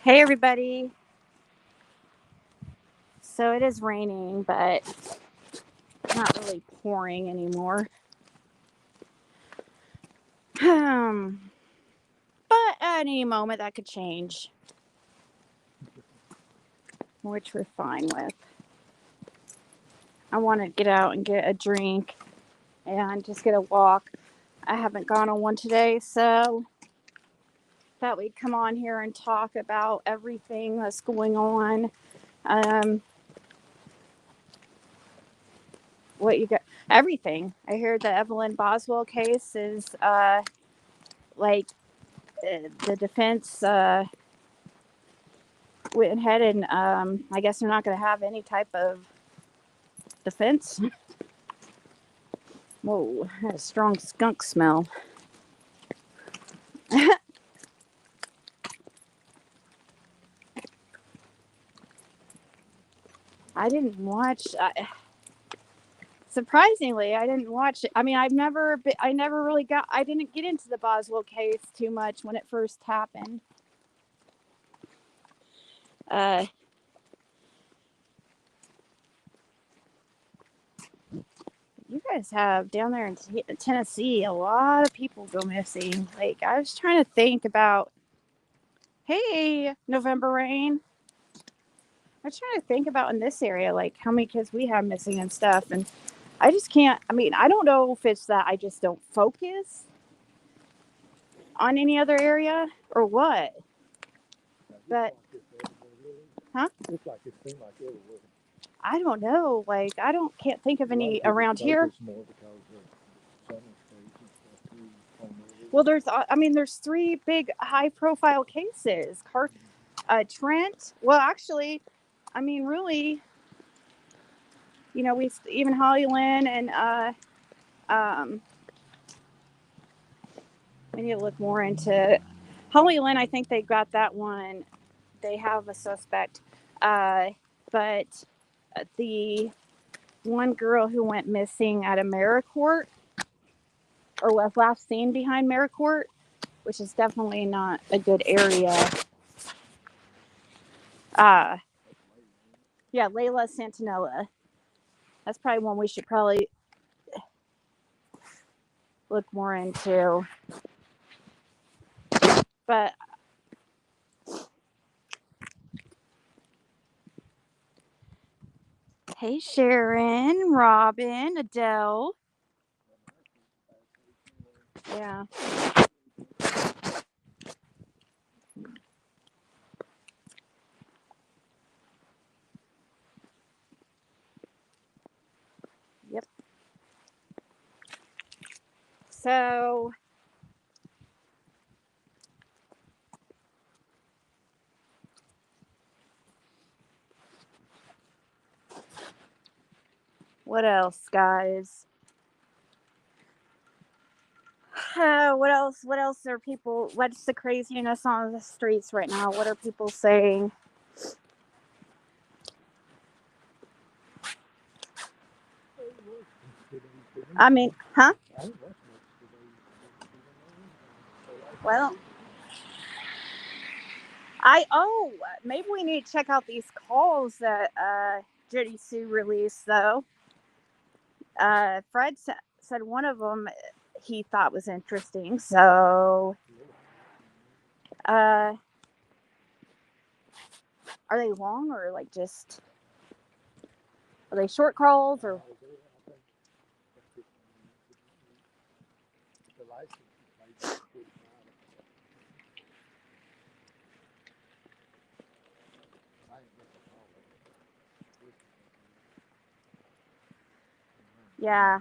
Hey everybody. So it is raining, but not really pouring anymore. But at any moment that could change, which we're fine with. I want to get out and get a drink and just get a walk. I haven't gone on one today, so thought we'd come on here and talk about everything that's going on. Um, what you got? Everything. I heard the Evelyn Boswell case is like the defense went ahead and I guess they're not going to have any type of defense. Whoa, that a strong skunk smell. I didn't watch. Surprisingly, I didn't watch it. I mean, I never really got. I didn't get into the Boswell case too much when it first happened. Uh, you guys have down there in Tennessee a lot of people go missing. Like I was trying to think about. Hey, November rain. I was trying to think about in this area, like how many kids we have missing and stuff, and I just can't. I mean, I don't know if it's that I just don't focus on any other area or what, but huh? I don't know. Like I don't can't think of any around here. Well, there's three big high-profile cases. Trent. Well, actually, I mean, really, we even Holly Lynn and um, I need to look more into Holly Lynn. I think they got that one. They have a suspect, but the one girl who went missing at AmeriCorps or was last seen behind AmeriCorps, which is definitely not a good area. Uh, yeah, Layla Santinella. That's probably one we should probably look more into. But hey, Sharon, Robin, Adele. Yeah. Yep. So what else, guys? What else? What else are people? What's the craziness on the streets right now? What are people saying? I mean, huh? Well, maybe we need to check out these calls that Judy Sue released, though. Fred said one of them he thought was interesting. So, uh, are they long or like just are they short calls or? Yeah,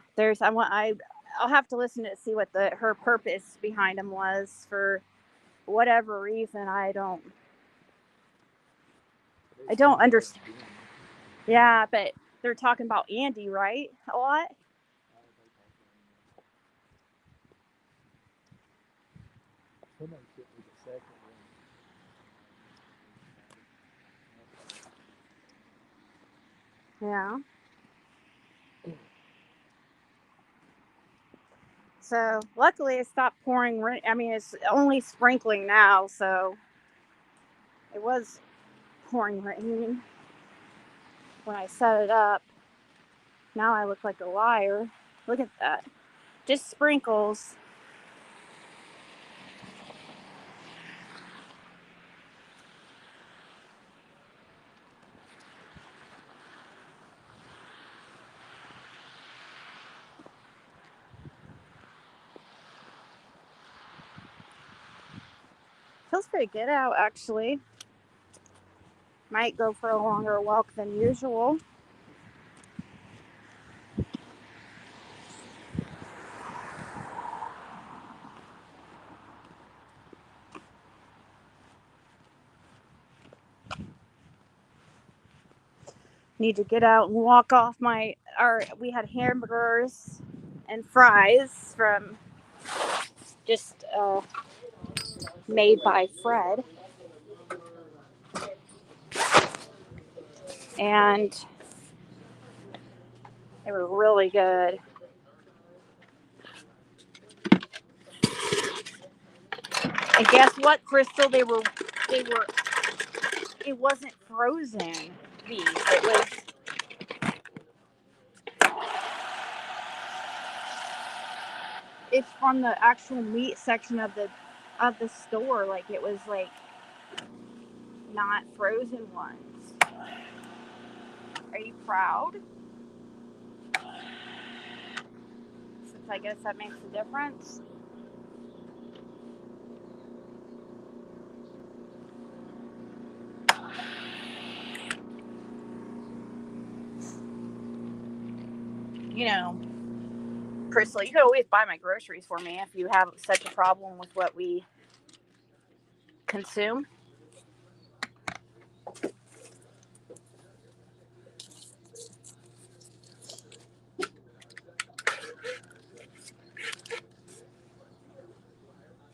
I'll have to listen to see what her purpose behind them was for whatever reason. I don't understand. Yeah, but they're talking about Andy, right? A lot. Yeah. So luckily it stopped pouring. I mean, it's only sprinkling now, so It was pouring rain when I set it up. Now I look like a liar. Look at that. Just sprinkles. Feels pretty good out, actually. Might go for a longer walk than usual. Need to get out and walk off we had hamburgers and fries from just made by Fred. And they were really good. And guess what, Crystal? It wasn't frozen beef. It's from the actual meat section of the store. Like it was like not frozen ones. Are you proud? Since I guess that makes a difference. You know, Crystal, you could always buy my groceries for me if you have such a problem with what we consume.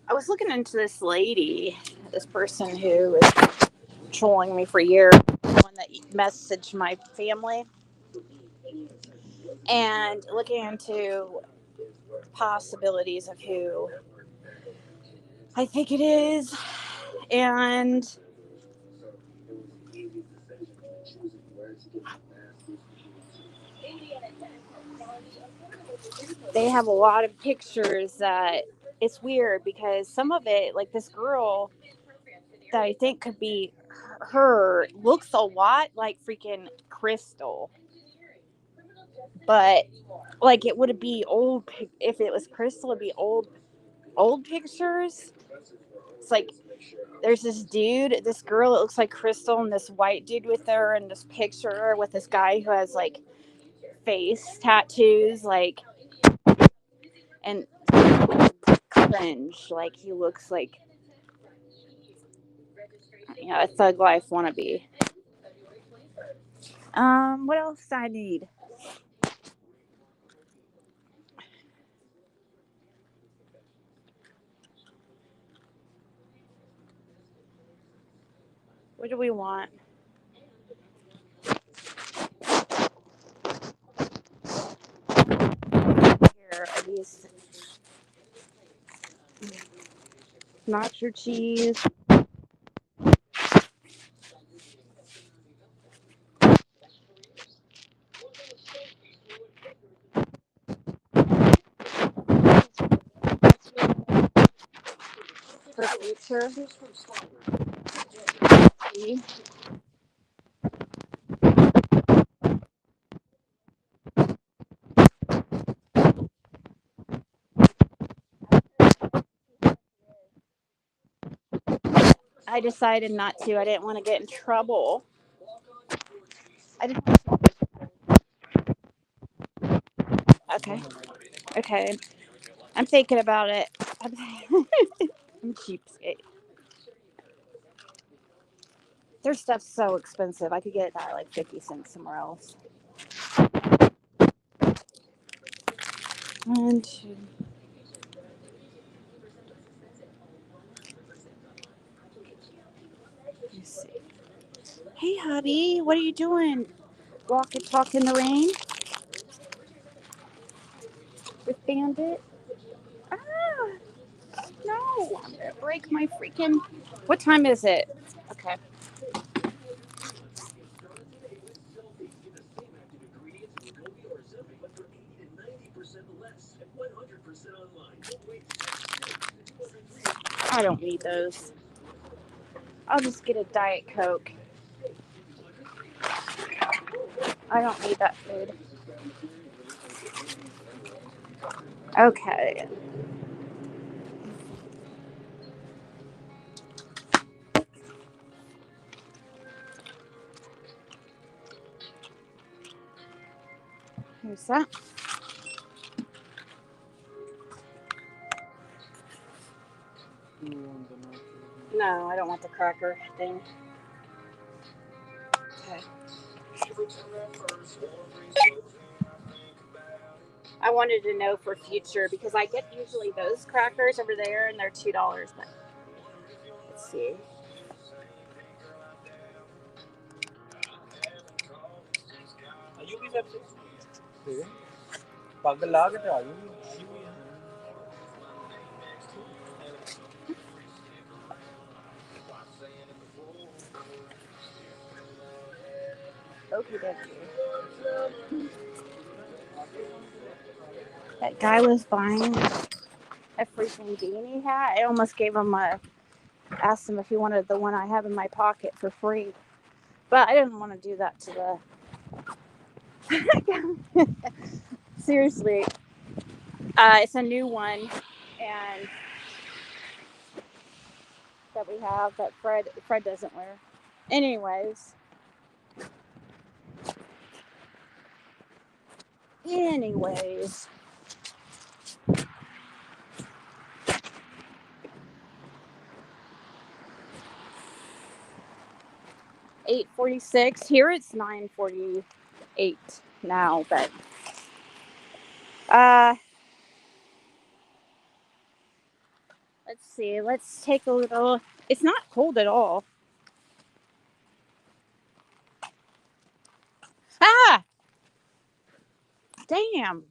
I was looking into this person who is trolling me for years, the one that messaged my family, and looking into possibilities of who I think it is. And they have a lot of pictures that it's weird because some of it, like this girl that I think could be her, looks a lot like freaking Crystal. But like it would be old if it was Crystal, it'd be old pictures. It's like there's this girl that looks like Crystal, and this white dude with her, and this picture with this guy who has like face tattoos, like, and cringe, like he looks like, a thug life wannabe. What else do I need? What do we want? Here are these nacho cheese. For future. I decided not to. I didn't want to get in trouble. I didn't. Okay. Okay. I'm thinking about it. I'm cheapskate. Their stuff's so expensive. I could get it at like 50 cents somewhere else. 1, 2. Let's see. Hey, hubby, what are you doing? Walk and talk in the rain with Bandit? Ah, no, I'm gonna break my freaking. What time is it? Okay. I don't need those. I'll just get a Diet Coke. I don't need that food. Okay. Here's that. No, I don't want the cracker thing. Okay. I wanted to know for future because I get usually those crackers over there and they're $2. But let's see. Okay, that guy was buying a freaking beanie hat. I almost gave him asked him if he wanted the one I have in my pocket for free. But I didn't want to do that to the. Seriously, it's a new one, and that we have that Fred doesn't wear. Anyways, 8:46 here. It's 9:48 now, but let's see. Let's take a little. It's not cold at all. Ah, damn.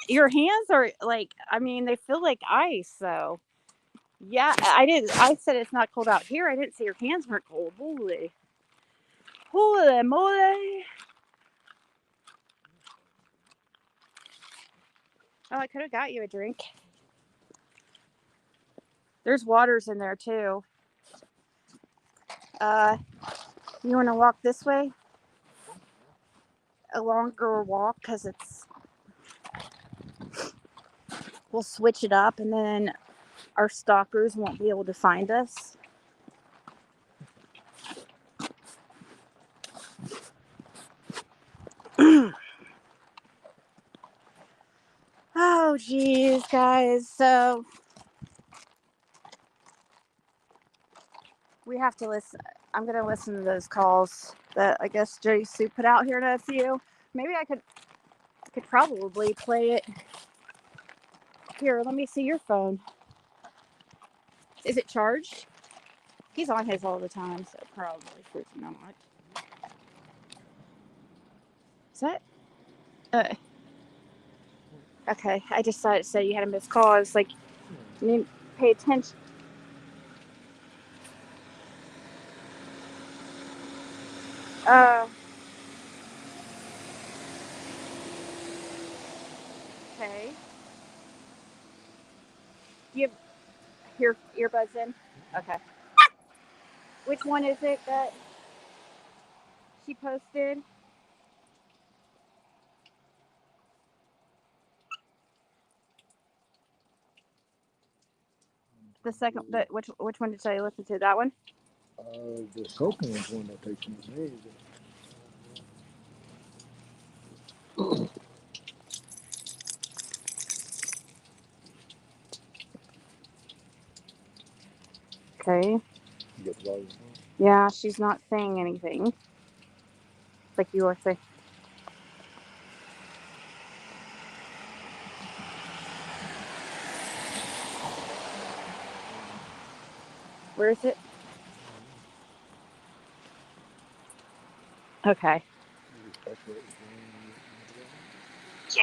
Your hands are like, I mean, they feel like ice. So yeah, I said it's not cold out here. I didn't say your hands weren't cold. Holy moly. Oh, I could have got you a drink. There's waters in there too. You want to walk this way? A longer walk because we'll switch it up and then our stalkers won't be able to find us. Oh, geez, guys. So we have to listen. I'm going to listen to those calls that I guess Jay Sue put out here to a few. Maybe I could probably play it. Here, let me see your phone. Is it charged? He's on his all the time, so probably freaking not. Is that? Okay, I just thought it said you had a missed call. I was like, you need to pay attention. Okay. Do you have your earbuds in? Okay. Which one is it that she posted? The second, which one did I listen to? That one? The soaking is one that takes me days. Okay. You get the volume on? Yeah, she's not saying anything. Like you were saying. Where is it? Okay. So,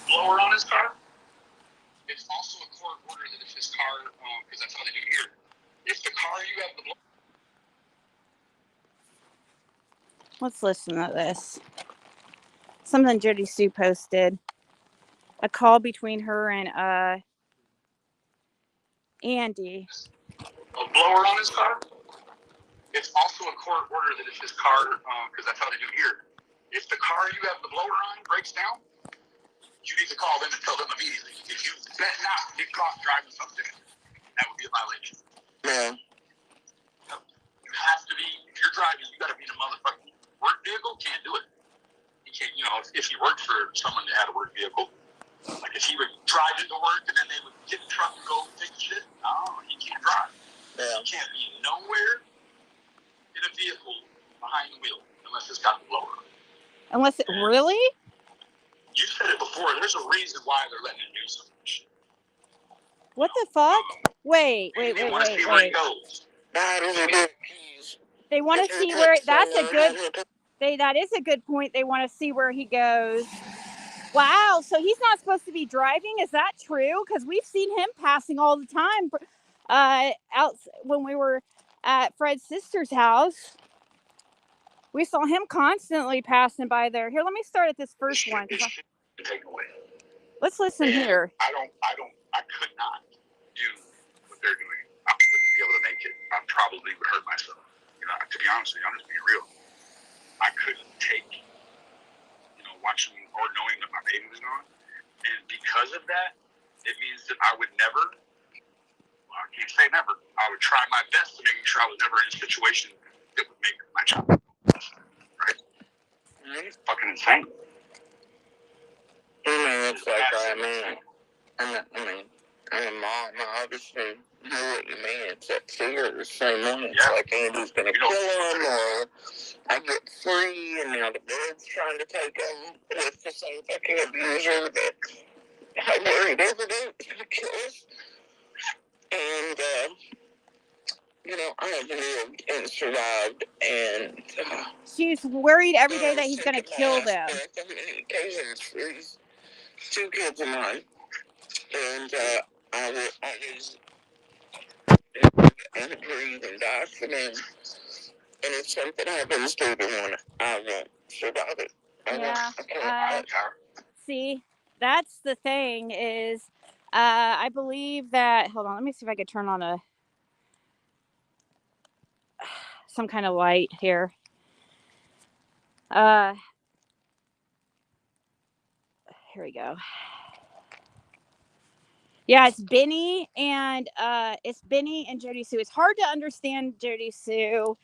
blower on his car. It's also a court order Let's listen to this. Something Jody Sue posted. A call between her and Andy. A blower on his car. It's also a court order that if his car, because that's how they do here, if the car you have the blower on breaks down, you need to call them and tell them immediately. If you bet not get caught driving something, that would be a violation. Yeah. You have to be, if you're driving, you got to be in a motherfucking work vehicle. Can't do it. You can't, if he worked for someone that had a work vehicle, like if he would drive into work and then they would get in the truck and go take shit, no, he can't drive. Yeah. He can't be nowhere in a vehicle behind the wheel unless it's got the blower. Unless it really? You said it before. There's a reason why they're letting him do some shit. What the fuck? Wait. They want to see where he goes. They want to see where. That's a good. That is a good point. They want to see where he goes. Wow. So he's not supposed to be driving. Is that true? Because we've seen him passing all the time. Out when we were at Fred's sister's house, we saw him constantly passing by there. Here, let me start at this first one. Let's listen here. I could not do what they're doing. I wouldn't be able to make it. I probably would hurt myself. To be honest with you, I'm just being real. I couldn't take, watching or knowing that my baby was gone. And because of that, it means that I would never, I can't say never, I would try my best to make sure I was never in a situation that would make my child right? It's fucking insane. It's like, I'm a mom, I obviously know what you mean. It's that fear the same moment. It's like Andy's going to kill him, or I get free, and now the bed's trying to take him with the same fucking abuser that I worried every day was going to kill us. And, I have lived and survived, and she's worried every day that he's going to kill them. On many occasions for these two kids of mine, and I will always and breathe and die for them. And if something happens to them, I won't survive it. See, that's the thing is, I believe that. Hold on, let me see if I could turn on some kind of light here. Here we go. Yeah, it's Benny and Jody Sue. It's hard to understand Jody Sue.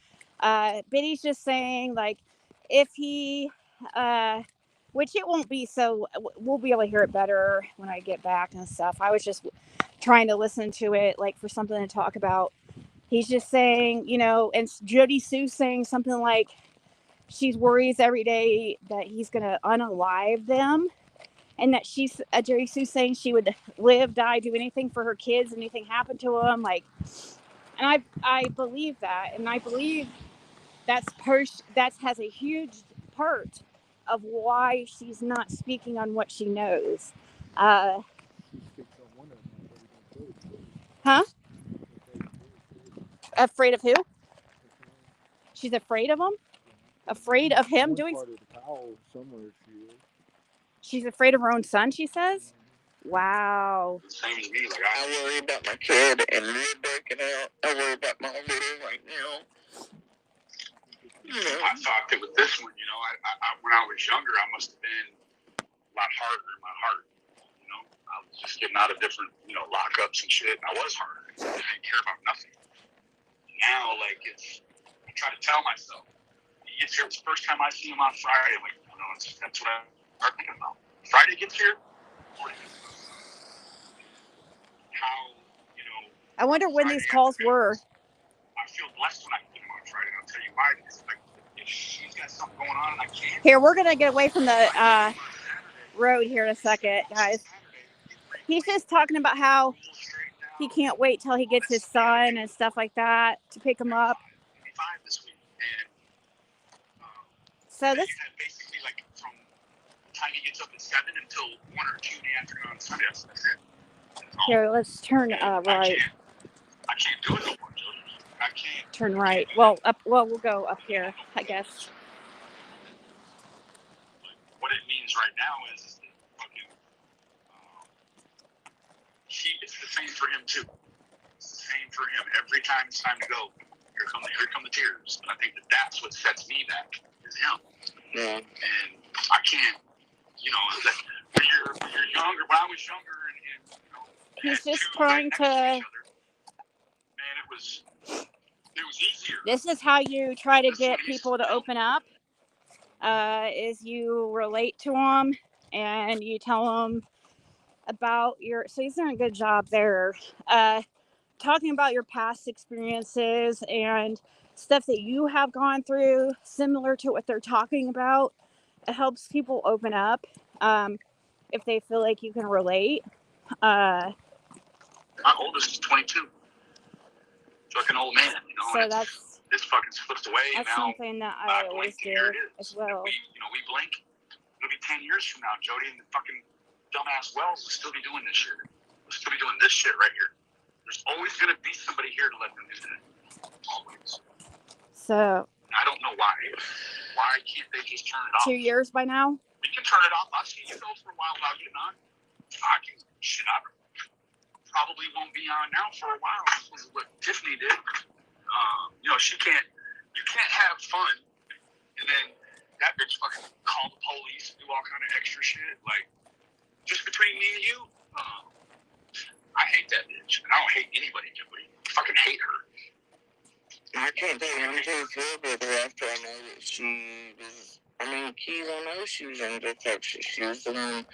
Benny's just saying, like, if he, which it won't be, so we'll be able to hear it better when I get back and stuff. I was just trying to listen to it, like, for something to talk about. He's just saying, and Jody Sue saying something like she worries every day that he's going to unalive them. And that she's Jerry Sue saying she would live, die, do anything for her kids, anything happened to them. Like, and I believe that, and I believe that has a huge part of why she's not speaking on what she knows. Huh? Afraid of who? She's afraid of him. Afraid of him doing. She's afraid of her own son, she says? Wow. Same as me. Like, I worry about my kid and me breaking out. I worry about my little right now. I thought that with this one, when I was younger, I must have been a lot harder in my heart. I was just getting out of different, lockups and shit. I was harder. I didn't care about nothing. Now, I try to tell myself, he gets here, it's the first time I see him on Friday. I'm like, that's what I'm thinking about. Friday gets here, I wonder when these calls were. I feel blessed when I get him on Friday. I'll tell you why. Because if she's got something going on and I can't. Here, we're going to get away from the road here in a second, guys. He's just talking about how he can't wait till he gets his son and stuff like that to pick him up. So this basically from the time he gets up at 7 until 1 or 2 in the afternoon on Sunday. That's it. Here, let's turn right. I can't do it no more, Jody. I can't turn right. Well, up. Well, we'll go up here, I guess. What it means right now is that fucking it's the same for him too. It's the same for him. Every time it's time to go, here come the tears. And I think that's what sets me back is him. Yeah. And I can't, that when you're younger, when I was younger, and he's just two trying right to. next each other, man, it was easier. This is how you try to get people to open up. Is you relate to them and you tell them about your. So he's doing a good job there. Talking about your past experiences and stuff that you have gone through, similar to what they're talking about. It helps people open up if they feel like you can relate. My oldest is 22. Fucking old man, So that's this fucking slips away. That's now, something that I always do as well. We blink. It'll be 10 years from now, Jody, and the fucking dumbass Wells will still be doing this shit. We'll still be doing this shit right here. There's always going to be somebody here to let them do that. Always. So. I don't know why. Why can't they just turn it off? 2 years by now? We can turn it off. I've seen you go for a while without getting on. I probably won't be on now for a while. This is what Tiffany did. You can't have fun and then that bitch fucking call the police and do all kind of extra shit. Like, just between me and you, I hate that bitch. And I don't hate anybody, I fucking hate her. I can't tell you, I'm too thrilled with her after I know that she was, Keith, I know she was into Texas. She was the one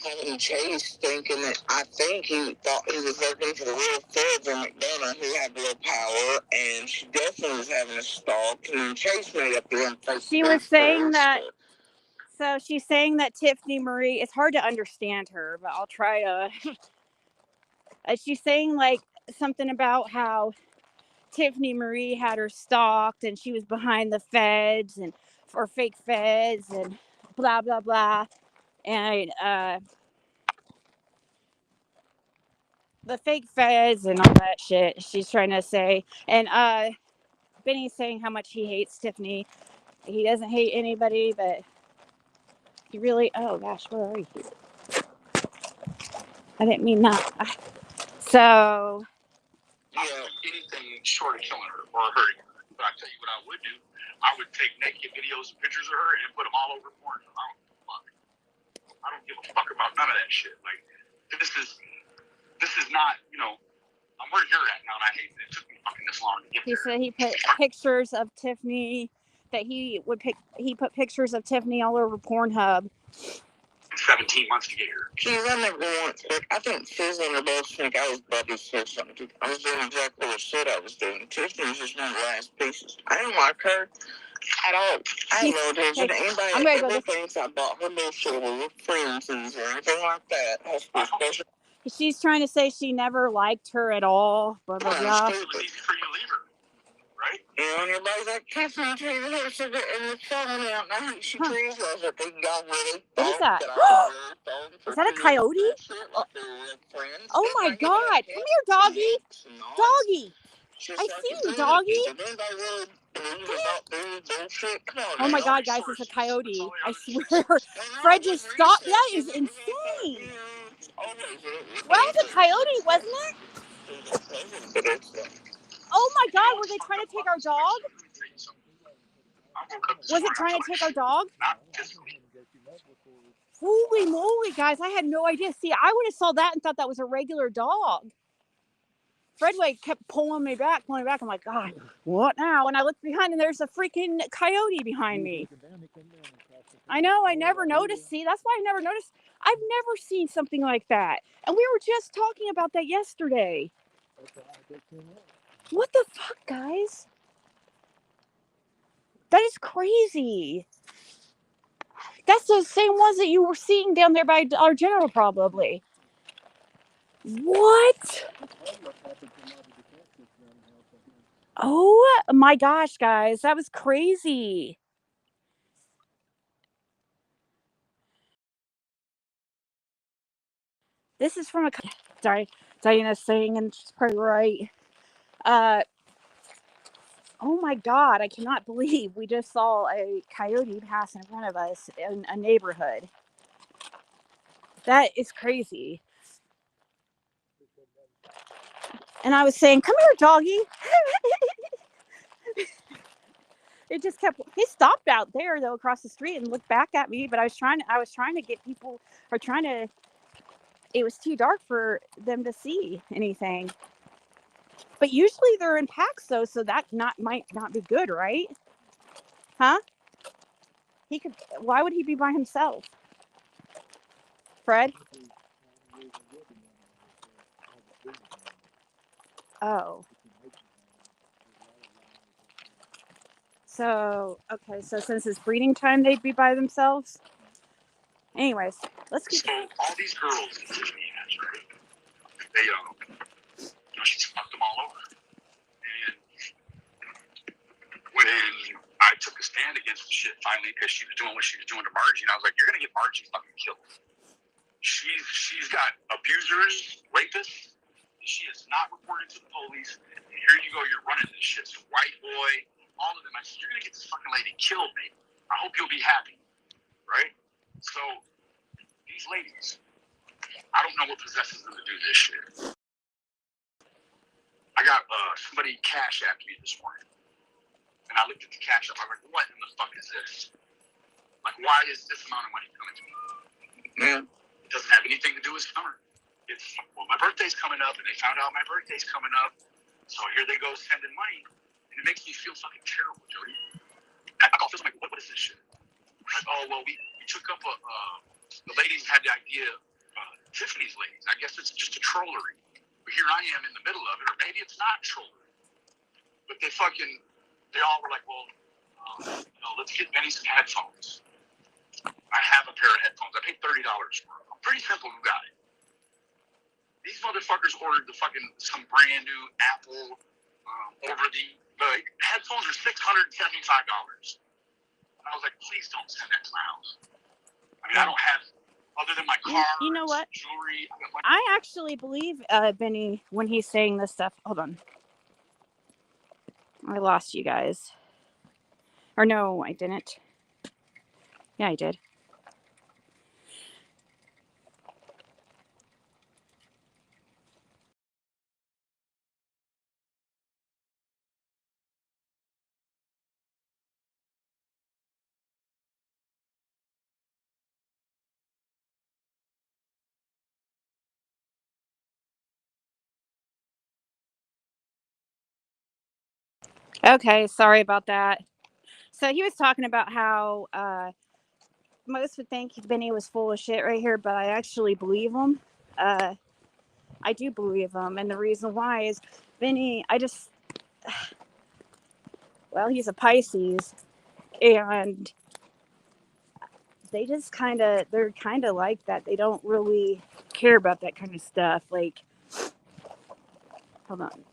having Chase thinking that, I think he thought he was working for the real feds in McDonough who had real power, and she definitely was having a stalk, and then Chase made up the face. She was saying that, so she's saying that Tiffany Marie, it's hard to understand her, but I'll try to, she's saying like something about how Tiffany Marie had her stalked and she was behind the feds and or fake feds and blah blah blah, and the fake feds and all that shit she's trying to say. And Benny's saying how much he hates Tiffany. He doesn't hate anybody, but he really, oh gosh, where are you? I didn't mean that. So I would do anything short of killing her or hurting her. But I tell you what I would do. I would take naked videos and pictures of her and put them all over porn. I don't give a fuck about none of that shit. Like, this is not, I'm where you're at now, and I hate that it took me fucking this long to get there. He said he put pictures of Tiffany, that he put pictures of Tiffany all over Pornhub. 17 months to get here. Geez, I never once, I think Susan and the both think I was about to say something. I was doing exactly what shit I was doing. Tiffany was just one of the last pieces. I didn't like her at all. I had no attention to anybody ever thinks I bought her little shit with friends or anything like that. She's trying to say she never liked her at all. Blah blah blah. It was easy for you to leave her, right? And everybody's like, Tiffany trees her cigarette and it's falling out. And I think she trees her. I was like, y'all really what is that? Is that a coyote? Oh my god! Come here, doggy. Doggy. I see you, doggy. Oh my god, guys, it's a coyote. I swear. Fred just stopped. That is insane. Well, it was a coyote, wasn't it? Oh my god, were they trying to take our dog? Was it trying to take our dog? Holy moly, guys, I had no idea. See, I would have saw that and thought that was a regular dog. Fred kept pulling me back. I'm like, God, what now? And I looked behind and there's a freaking coyote behind me. I know, I never noticed. See, that's why I never noticed. I've never seen something like that. And we were just talking about that yesterday. What the fuck, guys? That is crazy. That's the same ones that you were seeing down there by our general, probably. What? Oh my gosh, guys, that was crazy. This is from Diana's saying, and she's probably right. Oh my God, I cannot believe we just saw a coyote pass in front of us in a neighborhood. That is crazy. And I was saying, come here, doggy. It just kept, he stopped out there though across the street and looked back at me, but I was trying to get people, or trying to, it was too dark for them to see anything. But usually they're in packs though, so that might not be good, right? Huh? He could, why would he be by himself? Fred? Oh. So, okay, so since it's breeding time, they'd be by themselves? Anyways, let's keep... So, all these girls in Tiffany has, right? They, she's fucked them all over. And when I took a stand against the shit finally, because she was doing what she was doing to Margie, and I was like, you're going to get Margie fucking killed. She's got abusers, rapists. She is not reported to the police. And here you go, you're running this shit. So white boy, all of them. I said, you're going to get this fucking lady killed, mate. I hope you'll be happy. Right? So, these ladies, I don't know what possesses them to do this shit. I got somebody cash after me this morning. And I looked at the cash app. I'm like, what in the fuck is this? Like, why is this amount of money coming to me? Yeah. It doesn't have anything to do with summer. It's, well, my birthday's coming up, and they found out my birthday's coming up. So here they go sending money. And it makes me feel fucking terrible, Jody. I call Phil, I'm like, what is this shit? Like, oh, well, we took up the ladies had the idea, Tiffany's ladies. I guess it's just a trollery. But here I am in the middle of it, or maybe it's not trollery. But they all were like, well, let's get Benny some headphones. I have a pair of headphones. I paid $30 for them. I'm pretty simple guy. These motherfuckers ordered some brand new Apple the headphones are $675. And I was like, please don't send that to my house. I mean, I don't have, other than my car, you know what? Jewelry. I actually believe Benny when he's saying this stuff. Hold on. I lost you guys. Or no, I didn't. Yeah, I did. Okay, sorry about that. So he was talking about how most would think Benny was full of shit right here, but I actually believe him. I do believe him, and the reason why is Benny. Well, he's a Pisces, and they're kind of like that. They don't really care about that kind of stuff. Like, hold on.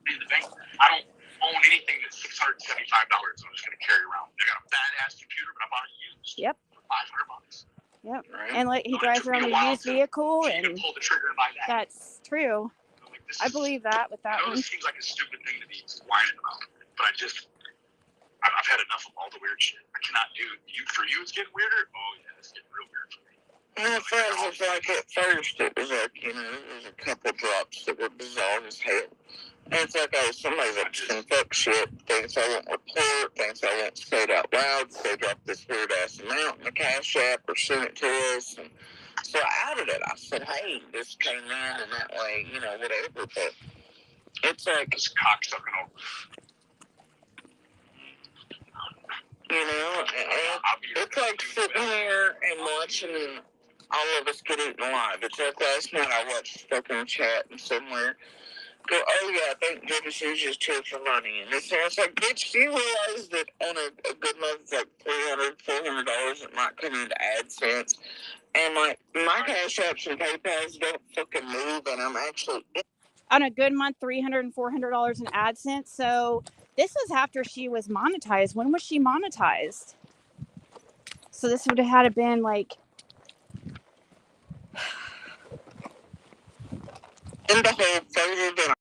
In the bank, I don't own anything that's $675. I'm just going to carry around. I got a badass computer, but I bought it used. Yep. For $500. Yep. Right? And like he drives around a used vehicle, and pull the trigger and buy that. That's true. Like, I believe that with that one. This seems like a stupid thing to be whining about, but I've had enough of all the weird shit. I cannot do you. For you, it's getting weirder. Oh yeah, it's getting real weird for me. Well, for us, it's like at first it was like, there was a couple drops that were bizarre as hell. And it's like, oh, somebody's up to some fuck shit, things I won't report, things I won't say it out loud, they drop this weird ass amount in the cash app or send it to us. And so I outed it. I said, hey, this came in and that way, whatever. But it's like, this cocksucking over. It's like sitting here and watching all of us get eaten alive. It's like last night I watched fucking chat and somewhere go, oh yeah, thank goodness you just here for money. And it's like, bitch, do you realize that on a good month it's like $300, $400 that might come into AdSense? And like, my cash apps and PayPals don't fucking move, and I'm actually... On a good month, $300 and $400 in AdSense. So this was after she was monetized. When was she monetized? So this would have had to been like... in the whole further than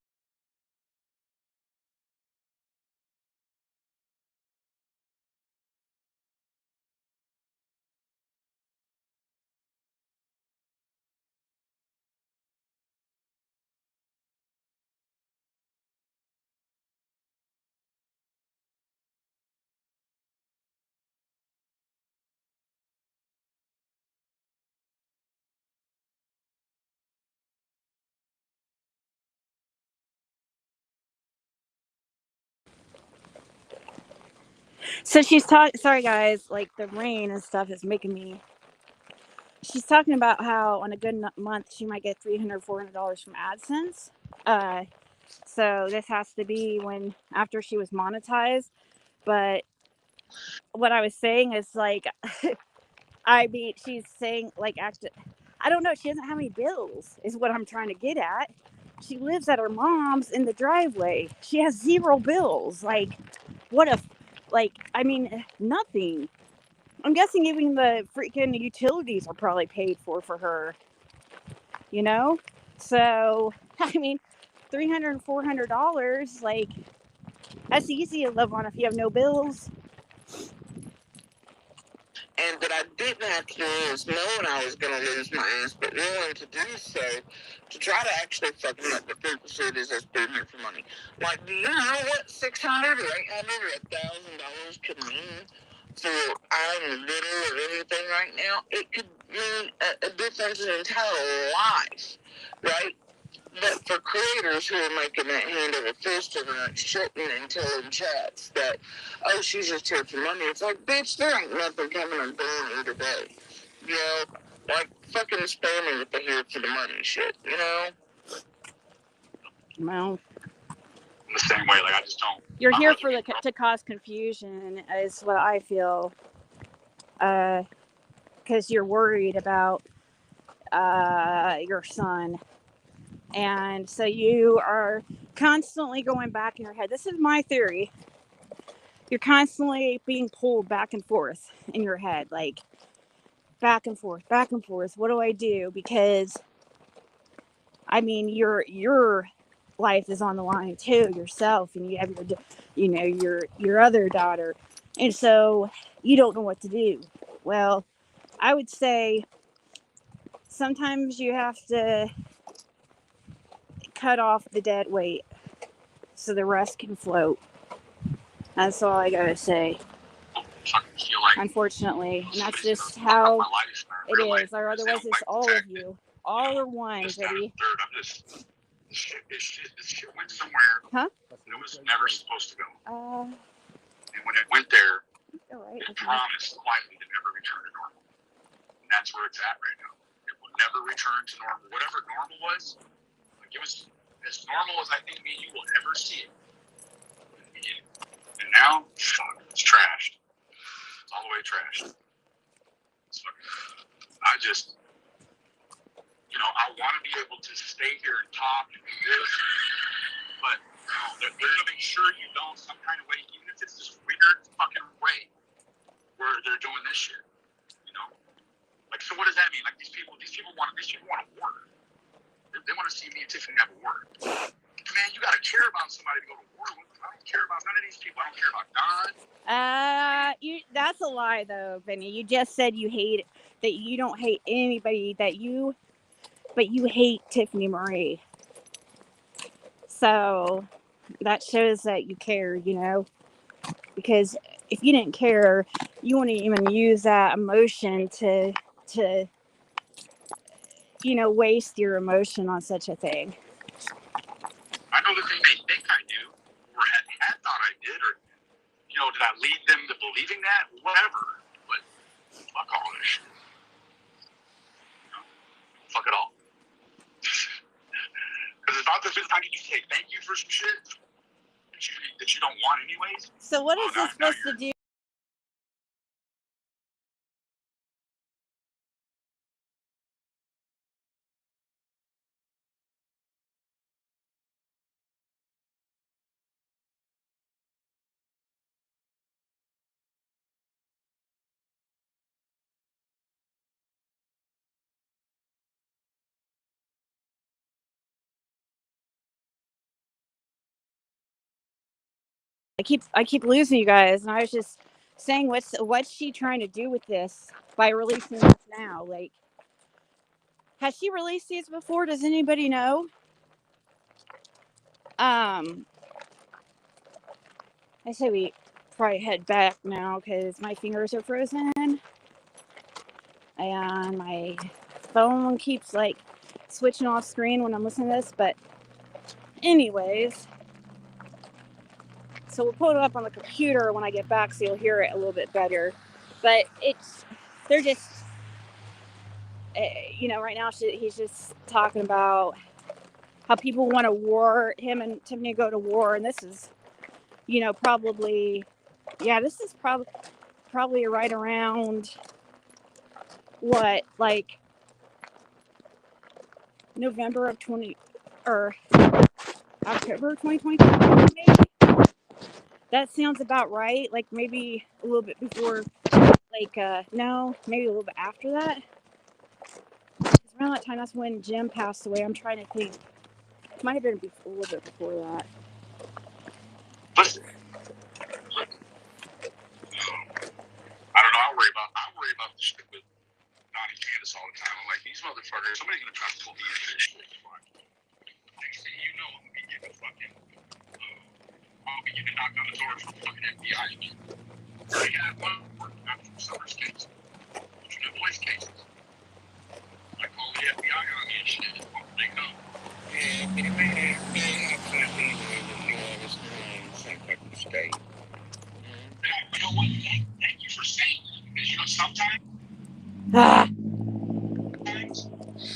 So she's talking. Sorry, guys. Like the rain and stuff is making me. She's talking about how on a good month she might get $300, $400 from AdSense. So this has to be when after she was monetized. But what I was saying is like, I mean, she's saying like, I don't know. She doesn't have any bills, is what I'm trying to get at. She lives at her mom's in the driveway. She has 0 bills. Like, what if, like, I mean, nothing. I'm guessing even the freaking utilities are probably paid for her, you know? So, I mean, $300, $400, like, that's easy to live on if you have no bills. And but I didn't have to do this knowing I was going to lose my ass, but willing to do so to try to actually fucking up the food facilities that's payment for money. Like, do you know what $600 or $800 or $1,000 could mean for I'm little or anything right now? It could mean a difference in entire life, right? But for creators who are making that hand over fist over that shitting and telling chats that, oh, she's just here for money. It's like, bitch, there ain't nothing coming and going either day. You know? Like, fucking spam me with the here for the money shit, you know? Well, In the same way, like, I just don't. you're here for to cause confusion, is what I feel. Because you're worried about your son. And so you are constantly going back in your head. This is my theory. You're constantly being pulled back and forth in your head, like back and forth, back and forth. What do I do? Because I mean, your life is on the line too, yourself, and you have your other daughter, and so you don't know what to do. Well, I would say sometimes you have to cut off the dead weight so the rest can float. That's all I gotta say. Unfortunately, and that's just how it is. Or otherwise, it's all of you, all are one, Jody. This shit went somewhere. Huh? It was never supposed to go. And when it went there, right, it promised quietly to never return to normal. And that's where it's at right now. It will never return to normal. Whatever normal was, like it was as normal as I think me and you will ever see it. And now, fuck, it's trashed. It's all the way trashed. I just, I want to be able to stay here and talk and do this, but they're going to make sure you don't some kind of way, even if it's this weird fucking way where they're doing this shit, Like, so what does that mean? Like, these people want a war. They want to see me and Tiffany have a war. Man, you got to care about somebody to go to war with. I don't care about none of these people. I don't care about God. That's a lie, though, Benny. You just said you hate that. You don't hate anybody but you hate Tiffany Marie. So that shows that you care, because if you didn't care, you wouldn't even use that emotion to waste your emotion on such a thing. I know the thing they think I do, or had thought I did, or did I lead them to believing that? Whatever. But fuck all this shit. Fuck it all. Because it's not the fifth time you say thank you for some shit that you don't want anyways. So what is this supposed to do? I keep losing you guys, and I was just saying, what's she trying to do with this by releasing this now? Like, has she released these before? Does anybody know? I say we probably head back now because my fingers are frozen and my phone keeps like switching off screen when I'm listening to this. But anyways, So we'll pull it up on the computer when I get back, so you'll hear it a little bit better. But they're just, right now he's just talking about how people want to war, him and Tiffany go to war, and this is, this is probably right around what, like November of 20 or October 2022, maybe. That sounds about right. Like maybe a little bit before, no, maybe a little bit after that. Around that time, that's when Jim passed away. I'm trying to think. It might have been a little bit before that. Listen, I don't know. I worry about the shit with Donnie Candace all the time. I'm like, these motherfuckers, somebody's gonna try to pull me into this shit. Next thing you know, I'm gonna be getting a knock on the door from fucking FBI. We had one after Summer's case, which was boys' cases. I call the FBI on me and shit. They come. State. You know what? Thank you for saying that. Because,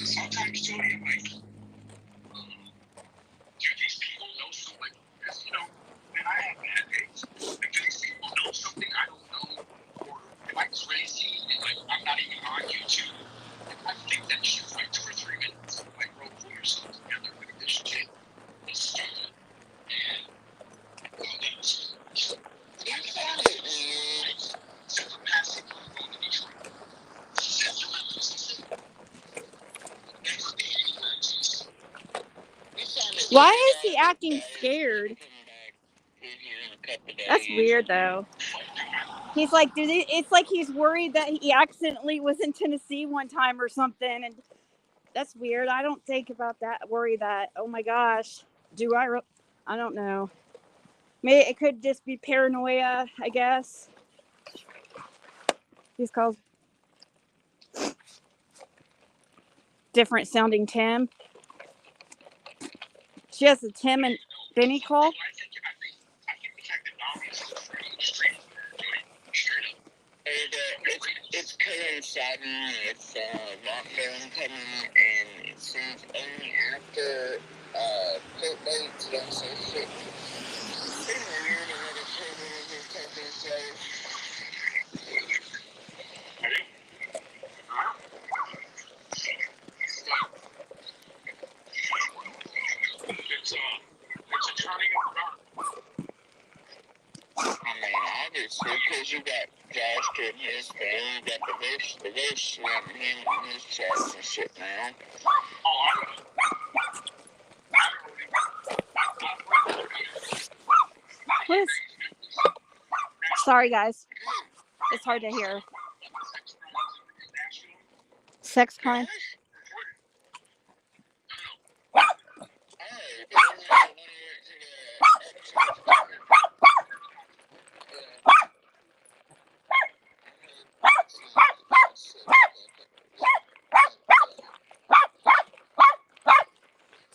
sometimes, Jody, I'm like, do these people know something? Because, man, I have bad days. Like, do these people know something I don't know? Or am I crazy? And, I'm not even on YouTube. I think that shit for 2 or 3 minutes. Like, bro, pull yourself together. Like, this shit is stupid. And, super passive going to Detroit. Why is he acting scared? That's weird, though. He's like, it's like he's worried that he accidentally was in Tennessee one time or something, and that's weird. I don't think about that. Worry that. Oh my gosh, do I? I don't know. Maybe it could just be paranoia. I guess. He's called different sounding Tim. She has a Tim and Benny call. I think the fact that Bobby is so straight up. It's coinciding with lockdown coming, and it seems only after court dates and also shit. It's been weird and other privileges is taking place. It's a turning of the dark. I mean, obviously, because you got Josh getting his family, you got the verse slamming him on his chats and shit now. What is? Sorry, guys. It's hard to hear. Sex crime.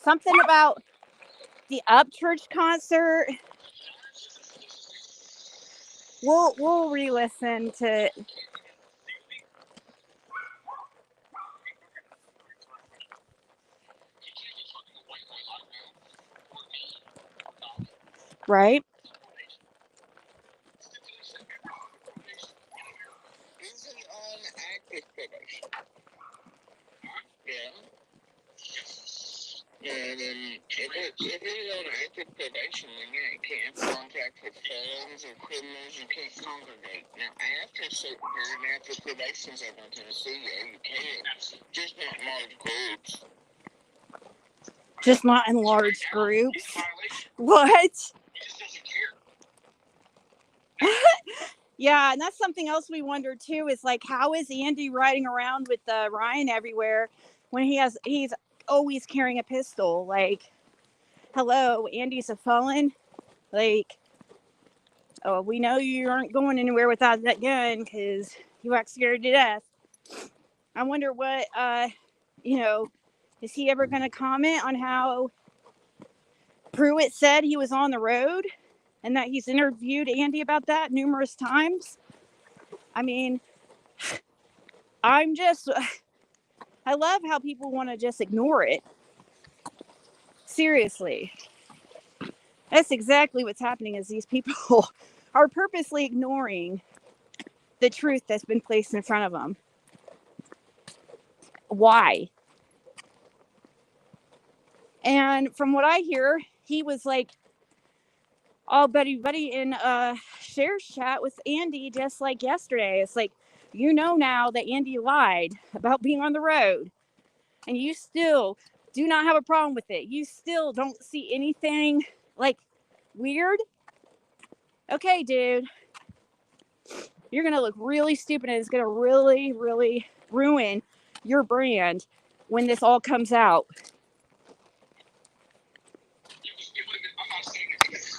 Something about the Upchurch concert. We'll re-listen to. Right. Is he on active probation? Yeah. Yeah, then if he's on active probation, then yeah, you can't have contact with felons or criminals. You can't congregate. Now, after a certain period, after probation's up in Tennessee, yeah, you can. Just not in large groups. Just not in large groups. What? Yeah, and that's something else we wonder too. Is like, how is Andy riding around with Ryan everywhere when he's always carrying a pistol? Like, hello, Andy's a felon. Like, oh, we know you aren't going anywhere without that gun because you act scared to death. I wonder what is he ever going to comment on how Pruitt said he was on the road? and that he's interviewed Andy about that numerous times. I mean, I love how people want to just ignore it. Seriously. That's exactly what's happening, is these people are purposely ignoring the truth that's been placed in front of them. Why? And from what I hear, he was like all buddy in shares chat with Andy just like yesterday. It's like, now that Andy lied about being on the road, and you still do not have a problem with it. You still don't see anything like weird. Okay, dude, you're gonna look really stupid, and it's gonna really, really ruin your brand when this all comes out.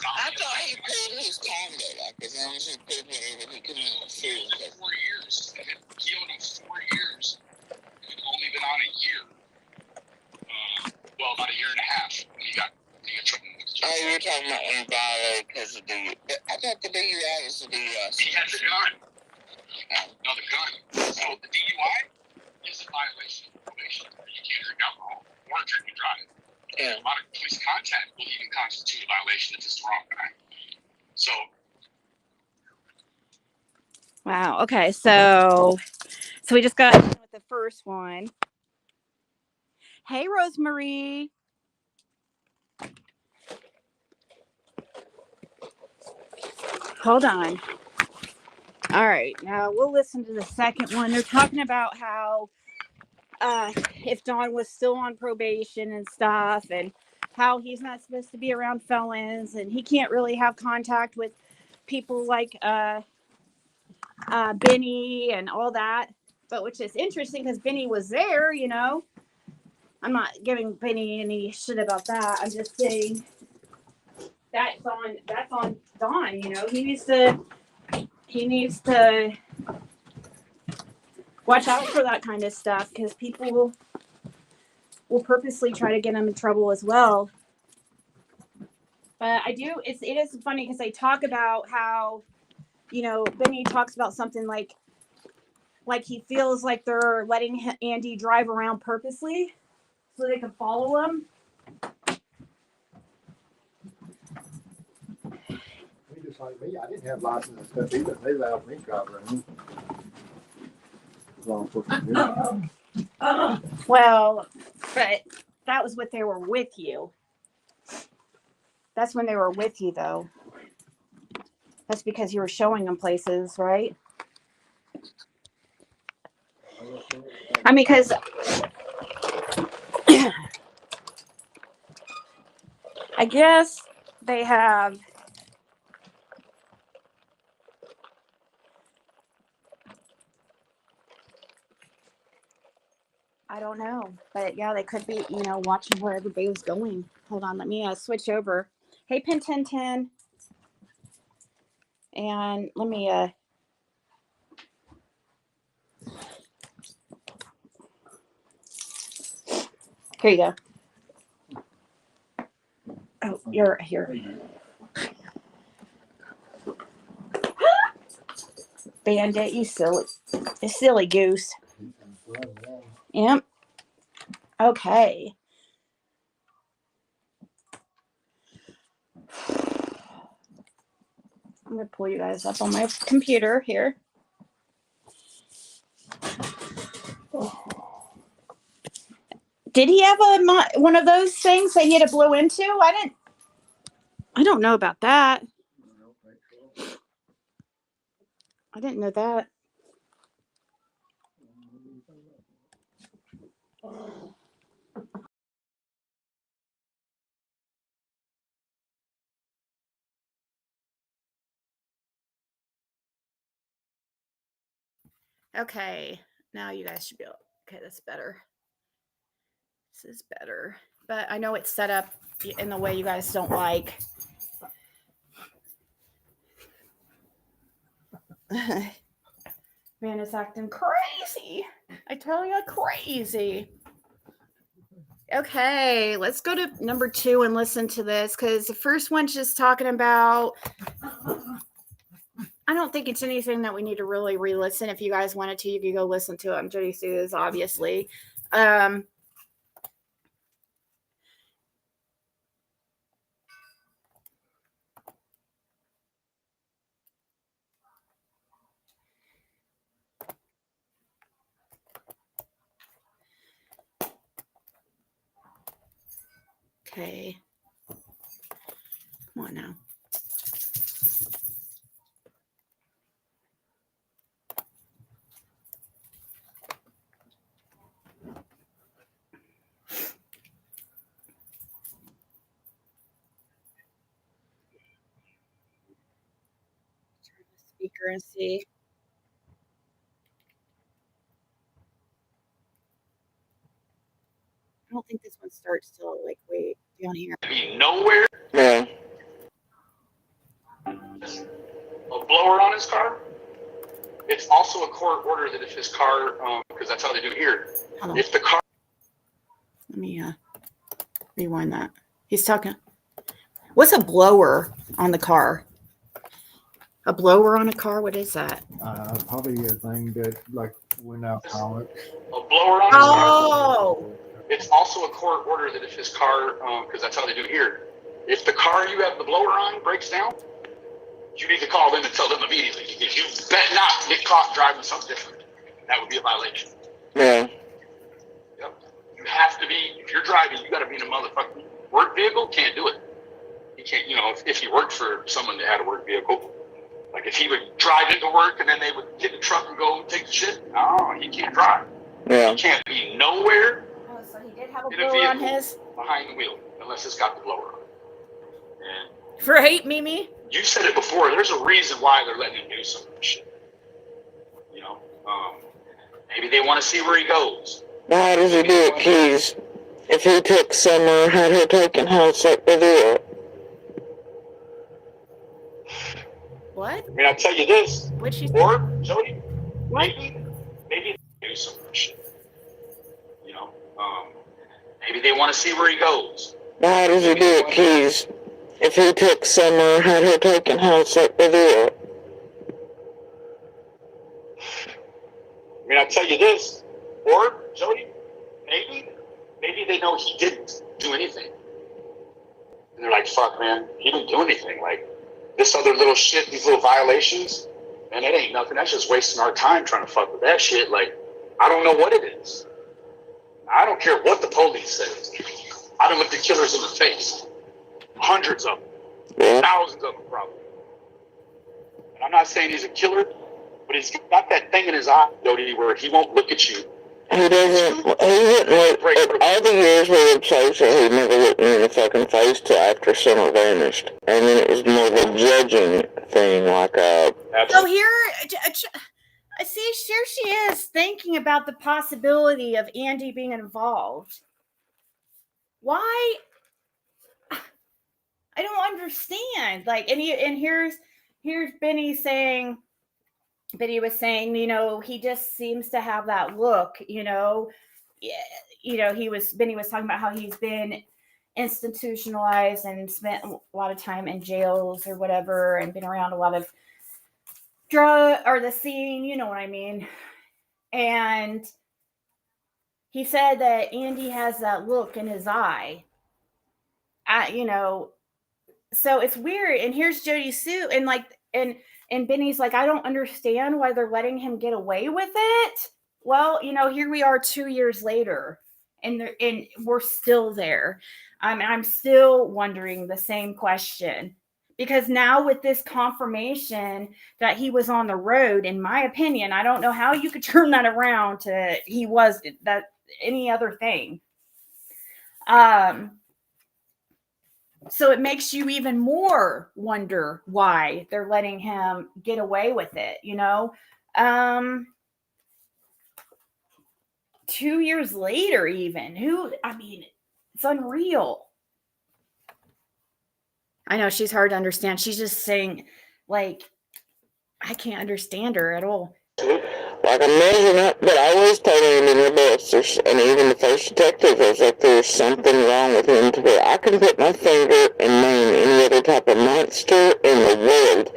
I thought he paid his condo, like as long as he paid whatever he could afford. 4 years. He owed him 4 years. He'd only been on a year. About a year and a half when he got trouble with the Oh, you're talking about when he violated because of the. I thought the DUI was the DUI. He had the gun. No, the gun. So the DUI is a violation of probation. You can't drink alcohol or drink and drive. Yeah. A lot of police contact will even constitute a violation if it's the wrong guy. So. Wow. Okay. So we just got with the first one. Hey, Rosemary. Hold on. All right. Now we'll listen to the second one. They're talking about how if Don was still on probation and stuff, and how he's not supposed to be around felons, and he can't really have contact with people like Benny and all that. But which is interesting because Benny was there, I'm not giving Benny any shit about that. I'm just saying that's on Don, he needs to watch out for that kind of stuff, because people will purposely try to get him in trouble as well. But it is funny because they talk about how, Benny talks about something like he feels like they're letting Andy drive around purposely so they can follow him. He just like me. I didn't have license and stuff either. They allowed me to drive around. Law enforcement. Well, but that was what they were with you. That's when they were with you, though. That's because you were showing them places, right? I mean, because I guess they have. I don't know, but yeah, they could be, watching where everybody was going. Hold on, let me switch over. Hey, Pin 1010, and let me here you go. Oh, you're here. Bandit, you silly goose. Yep. Okay. I'm gonna pull you guys up on my computer here. Did he have one of those things that he had to blow into? I don't know about that. I didn't know that. Okay, now you guys should be able. Okay, that's better. This is better, but I know it's set up in the way you guys don't like. Man, it's acting crazy. I tell you, crazy. Okay, let's go to number 2 and listen to this, because the first one's just talking about, I don't think it's anything that we need to really re-listen. If you guys wanted to, you could go listen to it. I'm Jody Suze, obviously. Okay. Come on now. Turn the speaker and see. I don't think this one starts till like way down here. Be nowhere. Yeah. A blower on his car. It's also a court order that if his car, because that's how they do it here. If the car. Let me rewind that. He's talking. What's a blower on the car? A blower on a car? What is that? Probably a thing that, like, when I call it. A blower on his car. Oh. It's also a court order that if his car, because that's how they do it here. If the car you have the blower on breaks down, you need to call them and tell them immediately. Because you bet not get caught driving something different. That would be a violation. Yeah. Yep. You have to be, if you're driving, you got to be in a motherfucking work vehicle. Can't do it. You can't, if he worked for someone that had a work vehicle, like if he would drive into work and then they would get in the truck and go take the shit, no, he can't drive. Yeah. He can't be nowhere. Oh, so he did have a in a blower on vehicle his? behind the wheel, unless it's got the blower on. And Right, Mimi? you said it before. There's a reason why they're letting him do some of this shit. Maybe they want to see where he goes. How does he do it, please? If he took Summer, had her taken, how's that to do it? What? I mean, I'll tell you this. What'd she say? Or, Jody, What? maybe they do some of this shit. Maybe they want to see where he goes. How does he do it, please? If he took Summer, had her taken, how's that to do it? I mean, I'll tell you this. Or, Jody, maybe they know he didn't do anything. And they're like, fuck, man, he didn't do anything. Like, this other little shit, these little violations, man, it ain't nothing. That's just wasting our time trying to fuck with that shit. Like, I don't know what it is. I don't care what the police says. I done looked the killers in the face. Hundreds of them. Yeah. Thousands of them, probably. And I'm not saying he's a killer, but he's got that thing in his eye, Jody, where he won't look at you. He wouldn't look, all the years we were closer, he never looked me in the fucking face till after Summer vanished. And then it was more of a judging thing, like So here, I see, here she is thinking about the possibility of Andy being involved. Why? I don't understand. Like, and here's Benny saying. Benny was saying, he just seems to have that look, Benny was talking about how he's been institutionalized and spent a lot of time in jails or whatever, and been around a lot of drug or the scene, you know what I mean? And he said that Andy has that look in his eye. So it's weird. And here's Jody Sue, and Benny's like, I don't understand why they're letting him get away with it. Well, here we are 2 years later, and we're still there. I'm still wondering the same question, because now with this confirmation that he was on the road, in my opinion, I don't know how you could turn that around to he was that any other thing. So it makes you even more wonder why they're letting him get away with it, 2 years later, even. It's unreal. I know she's hard to understand. She's just saying, like, I can't understand her at all. like a measurement, but I always told him in the best and even the first detective was like, there's something wrong with him to where I can put my finger and name any other type of monster in the world.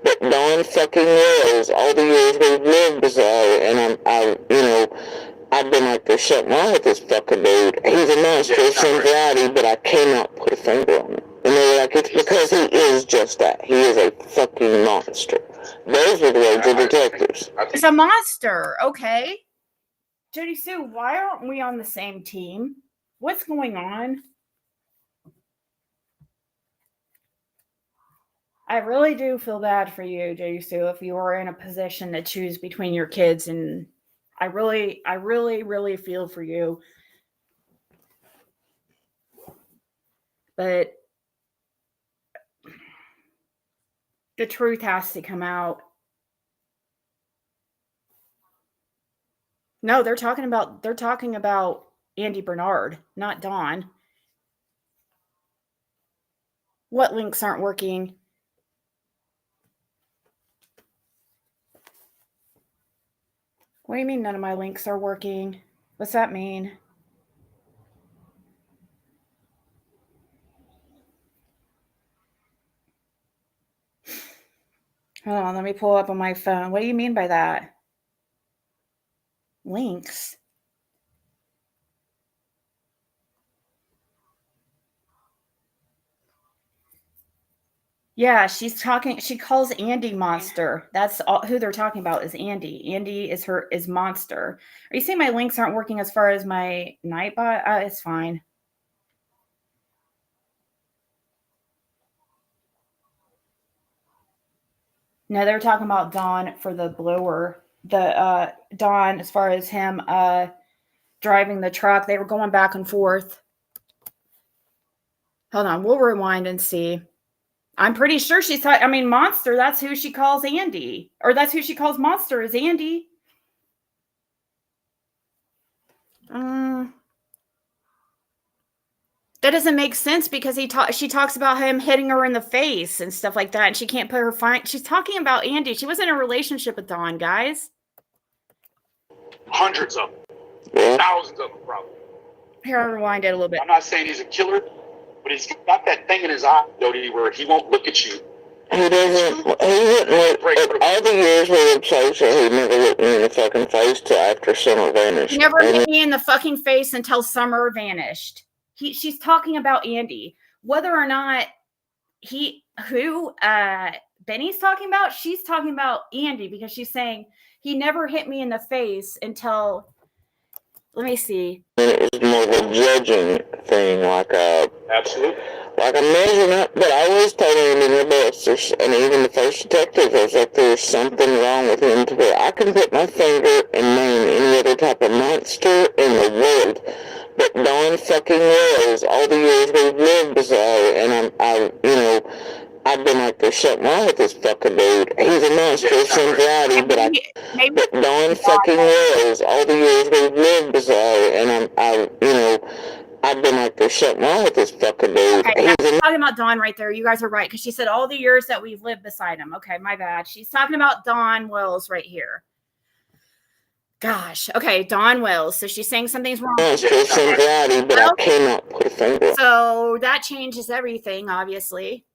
But Dawn fucking Wells, all the years we've lived beside, and I've been like, there's something wrong with this fucking dude. He's a monster of some variety, but I cannot put a finger on him. And they were like, it's because he is just that. He is a fucking monster. Those were the words of detectives. He's a monster, okay? Jody Sue, why aren't we on the same team? What's going on? I really do feel bad for you, Jody Sue, if you are in a position to choose between your kids, and I really feel for you. But the truth has to come out. No, they're talking about Andy Bernard, not Dawn. What links aren't working? What do you mean none of my links are working? What's that mean? Hold on, let me pull up on my phone. What do you mean by that? Links? Yeah, she calls Andy monster. That's all who they're talking about is Andy. Andy is monster. Are you saying my links aren't working as far as my Nightbot? It's fine. No, they're talking about Dawn for the blower. The Dawn, as far as him driving the truck, they were going back and forth. Hold on, we'll rewind and see. I'm pretty sure she's talking. I mean, monster. That's who she calls Andy, or that's who she calls monster is Andy. That doesn't make sense because she talks about him hitting her in the face and stuff like that, and she can't put her fine. She's talking about Andy. She was in a relationship with Dawn, guys. Hundreds of them, thousands of them, probably. Here, I'll rewind it a little bit. I'm not saying he's a killer, but he's got that thing in his eye, Jody, where he won't look at you. He doesn't. He wouldn't look. All the years we were closer, he never looked me in the fucking face till after Summer vanished. He never looked me in the fucking face until Summer vanished. She's talking about Andy. Whether or not Benny's talking about, she's talking about Andy because she's saying he never hit me in the face until. Let me see. It was more of a judging thing, Absolutely. Like a measuring up, but I always told him in the best, and even the first detective was like, there's something wrong with him to where I can put my finger and name any other type of monster in the world. But Dawn fucking Wells, all the years we've lived beside, and I've been like, there's something wrong with this fucking dude. He's a monster of some variety, but Dawn fucking Wells, all the years we've lived beside, and I've been like, there's something wrong with this fucking dude. Okay, she's talking about Dawn right there. You guys are right, because she said all the years that we've lived beside him. Okay, my bad. She's talking about Dawn Wells right here. Gosh. Okay, Dawn Wells. So she's saying something's wrong. Some variety, but I cannot put a finger. So that changes everything, obviously.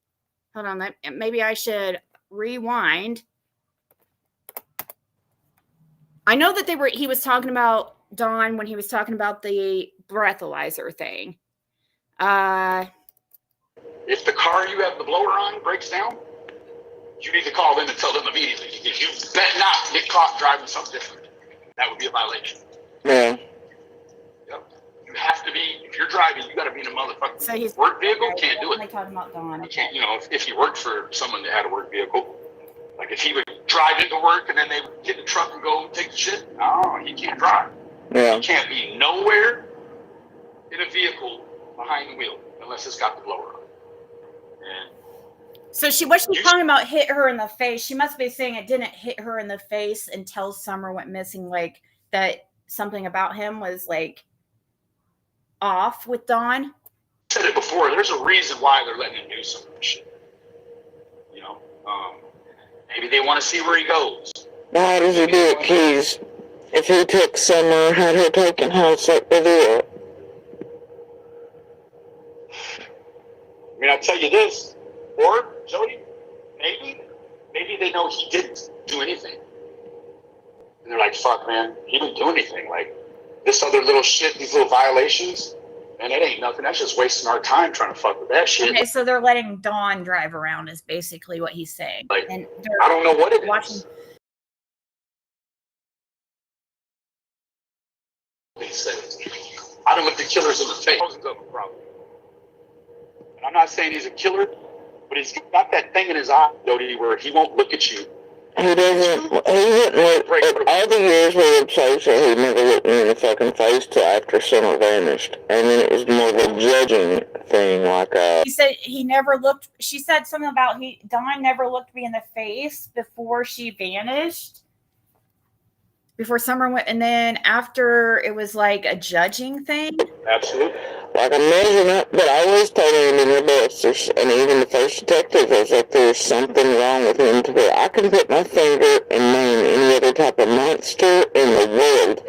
Hold on. Maybe I should rewind. I know that he was talking about Dawn when he was talking about the breathalyzer thing. If the car you have the blower on breaks down, you need to call them and tell them immediately. You bet not get caught driving something different. That would be a violation. Yeah. Yep. You have to be, if you're driving, you got to be in a motherfucking work vehicle. Can't do it. Talking about Dawn. You can't, if he worked for someone that had a work vehicle, like if he would drive into work and then they would get in the truck and go take the shit, no, he can't drive. Yeah. He can't be nowhere in a vehicle behind the wheel unless it's got the blower on. And so what's she talking about hit her in the face? She must be saying it didn't hit her in the face until Summer went missing, like that something about him was like off with Dawn. I said it before, there's a reason why they're letting him do some shit. Maybe they want to see where he goes. How does he do it, Keys? if he took Summer, had her taken, how sick would do it? I mean, I'll tell you this, or Jody, maybe they know he didn't do anything, and they're like, "Fuck, man, he didn't do anything. Like this other little shit, these little violations, and it ain't nothing. That's just wasting our time trying to fuck with that shit." Okay, so they're letting Dawn drive around is basically what he's saying. Like, and I don't know what it watching. is. He said, "I don't look the killers in the face." I'm not saying he's a killer, but he's got that thing in his eye, Jody, where he won't look at you. He wouldn't look, all the years we were closer, he never looked me in the fucking face till after Summer vanished. And then it was more of a judging thing, like, He said he never looked, she said something about Dawn never looked me in the face before she vanished. Before Summer went, and then after it was like a judging thing. Absolutely. Like a measurement, but I always told him in the books, and even the first detective, I was like, there's something wrong with him to where I can put my finger and name any other type of monster in the world,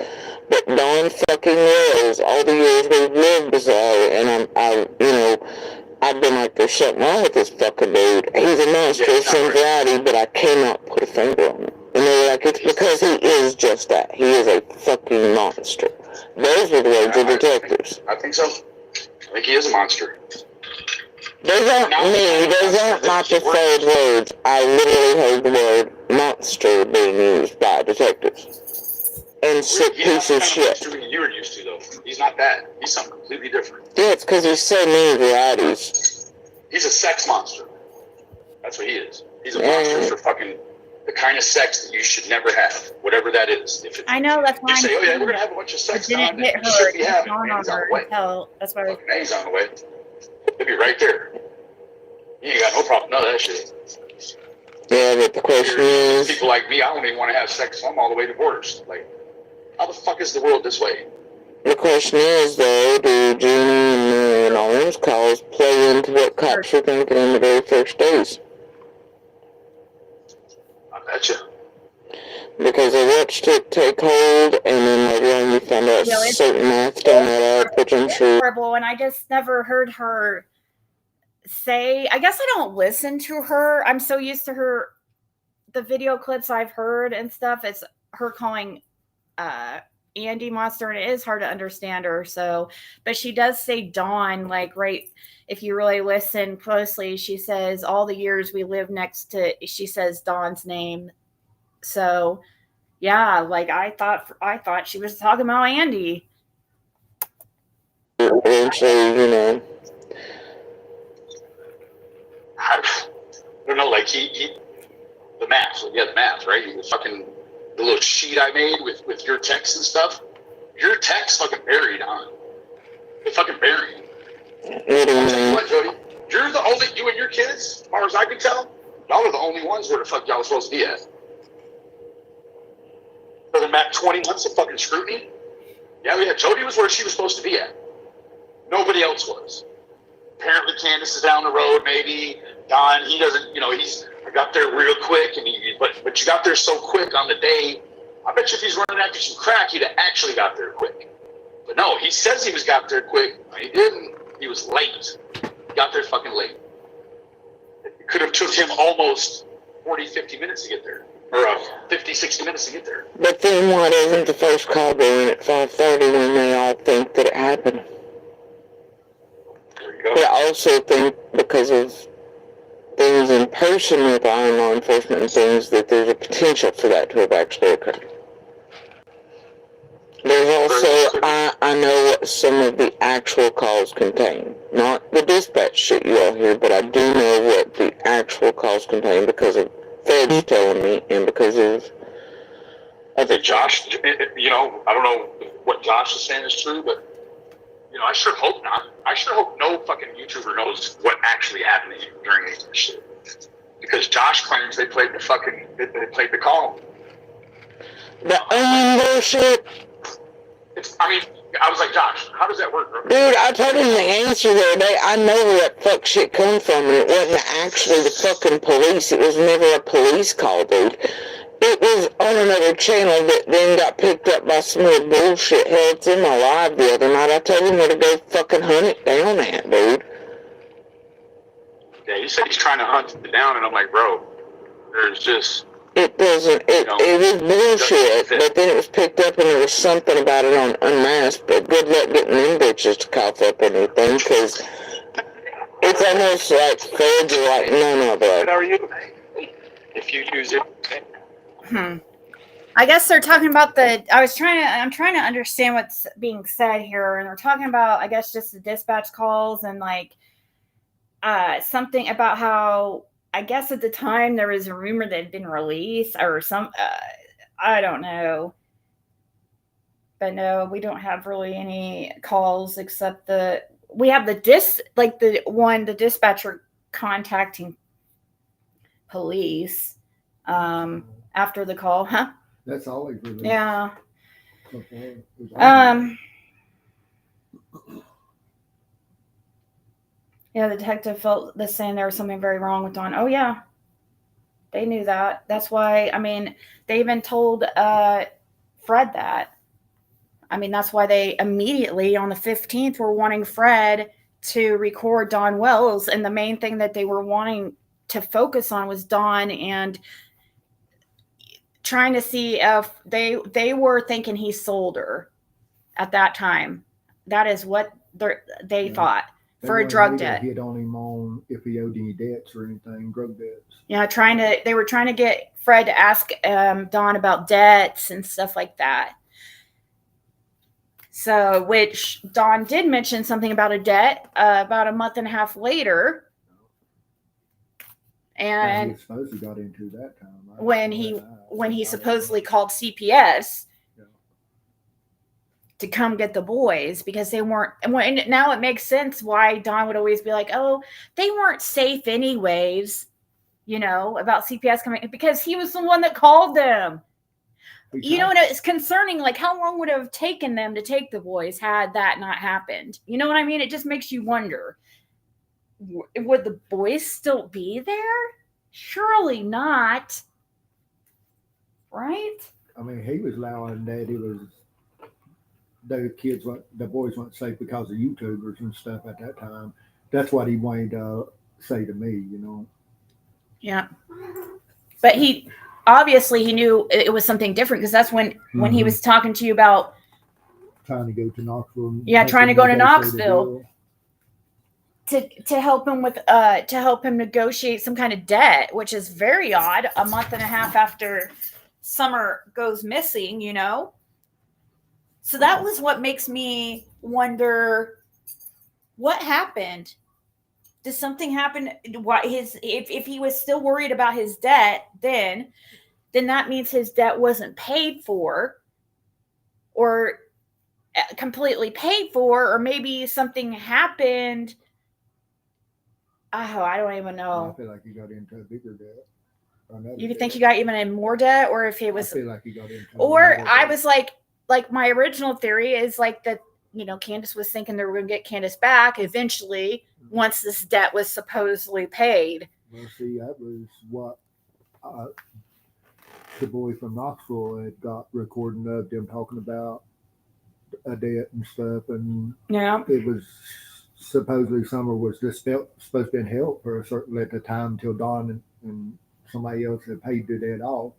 but Dawn fucking Wells, all the years we've lived together, and I've been like, there's something wrong with this fucking dude. He's a monster of some variety, but I cannot put a finger on him. And they were like, it's because he is just that. He is a fucking monster. Those were the words of detectives. I think so. I think he is a monster. Those aren't my preferred words. I literally heard the word monster being used by detectives. And sick piece of shit. You were used to, though. He's not that. He's something completely different. Yeah, it's because there's so many varieties. He's a sex monster. That's what he is. He's a monster for fucking the kind of sex that you should never have, whatever that is. If I know, that's why you say, "Oh yeah, we're gonna have a bunch of sex now," and you should be having it. He's on the way. That's why He's on the way. He'll be right there. You ain't got no problem. None of that shit. Yeah, but the question is, people like me, I don't even want to have sex, so I'm all the way divorced. Like, how the fuck is the world this way? The question is, though, do Jeannie and all those calls play into what cops are thinking in the very first days? I betcha. Because I watched it take hold, and then later on you found out certain math don't add up, which I'm sure. Horrible, and I just never heard her say. I guess I don't listen to her. I'm so used to her, the video clips I've heard and stuff. It's her calling Andy monster, and it is hard to understand her. So, but she does say Dawn, like, right. If you really listen closely, she says all the years we lived next to, she says Dawn's name. So yeah, like I thought she was talking about Andy. Eventually, I don't know, like the math, right? The little sheet I made with your text and stuff. Your text fucking buried on. They fucking buried. I'll tell you what, Jody, you're the only, you and your kids, as far as I can tell, y'all are the only ones where the fuck y'all are supposed to be at. For the back 20 months of fucking scrutiny, yeah, Jody was where she was supposed to be at. Nobody else was. Apparently Candace is down the road, maybe. Don, he doesn't, I got there real quick, and but you got there so quick on the day. I bet you if he's running after some crack, he'd have actually got there quick. But no, he says he got there quick. He didn't. He was late. He got there fucking late. It could have took him almost 40, 50 minutes to get there. Or 50, 60 minutes to get there. But then why doesn't the first call go in at 5:30 when they all think that it happened? There you go. But I also think because of things in person with iron law enforcement and things, that there's a potential for that to have actually occurred. There's also, I know what some of the actual calls contain. Not the dispatch shit you all hear, but I do know what the actual calls contain because of feds telling me and because of... I think Josh, I don't know what Josh is saying is true, but, I sure hope not. I sure hope no fucking YouTuber knows what actually happened during this shit. Because Josh claims they played the call. The bullshit. I was like, Josh, how does that work, bro? Dude, I told him the answer the other day. I know where that fuck shit comes from, and it wasn't actually the fucking police. It was never a police call, dude. It was on another channel that then got picked up by some more bullshit. Hell, it's in my live the other night. I told him where to go fucking hunt it down at, dude. Yeah, he said he's trying to hunt it down, and I'm like, bro, there's just... It doesn't, it was bullshit, but then it was picked up and there was something about it on Unmasked, but good luck getting them bitches to cough up anything, because it's almost like feds are like, no, bro. How are you? If you use it... I guess they're talking about I'm trying to understand what's being said here, and they're talking about, I guess, just the dispatch calls and like something about how, I guess at the time there was a rumor that had been released or some, I don't know. But no, we don't have really any calls except we have the dispatcher contacting police after the call, huh? That's always released. Yeah. Yeah, the detective felt the saying there was something very wrong with Dawn. Oh yeah, they knew that. That's why. I mean, they even told Fred that. I mean, that's why they immediately on the 15th were wanting Fred to record Dawn Wells, and the main thing that they were wanting to focus on was Dawn and trying to see if they were thinking he sold her at that time. That is what they thought for a drug debt. Hit on him on if he owed any debts or anything, drug debts. Yeah, they were trying to get Fred to ask Dawn about debts and stuff like that. So, which Dawn did mention something about a debt about a month and a half later. And he supposedly got into that time. When he supposedly called CPS to come get the boys because they weren't. And now it makes sense why Dawn would always be like, "Oh, they weren't safe anyways," about CPS coming because he was the one that called them. And it's concerning. Like, how long would it have taken them to take the boys had that not happened? You know what I mean? It just makes you wonder: would the boys still be there? Surely not. Right? I mean, he was allowing that the boys weren't safe because of YouTubers and stuff at that time. That's what he wanted to say to me, Yeah. But he knew it was something different because that's when he was talking to you about trying to go to Knoxville. Yeah, trying to go to Knoxville to help him negotiate some kind of debt, which is very odd. A month and a half after Summer goes missing, So that was what makes me wonder what happened. Did something happen? If he was still worried about his debt, then that means his debt wasn't paid for, or completely paid for, or maybe something happened. Oh, I don't even know. I feel like he got into a bigger debt. You think he got even in more debt, or if he was? I feel like he got into. Or I was like my original theory is like that. Candace was thinking they were going to get Candace back eventually once this debt was supposedly paid. Well, see, that was what the boy from Knoxville had got recording of them talking about a debt and stuff, and it was supposedly Summer was just supposed to be in help for a certain length of time until Dawn and somebody else had paid the debt off.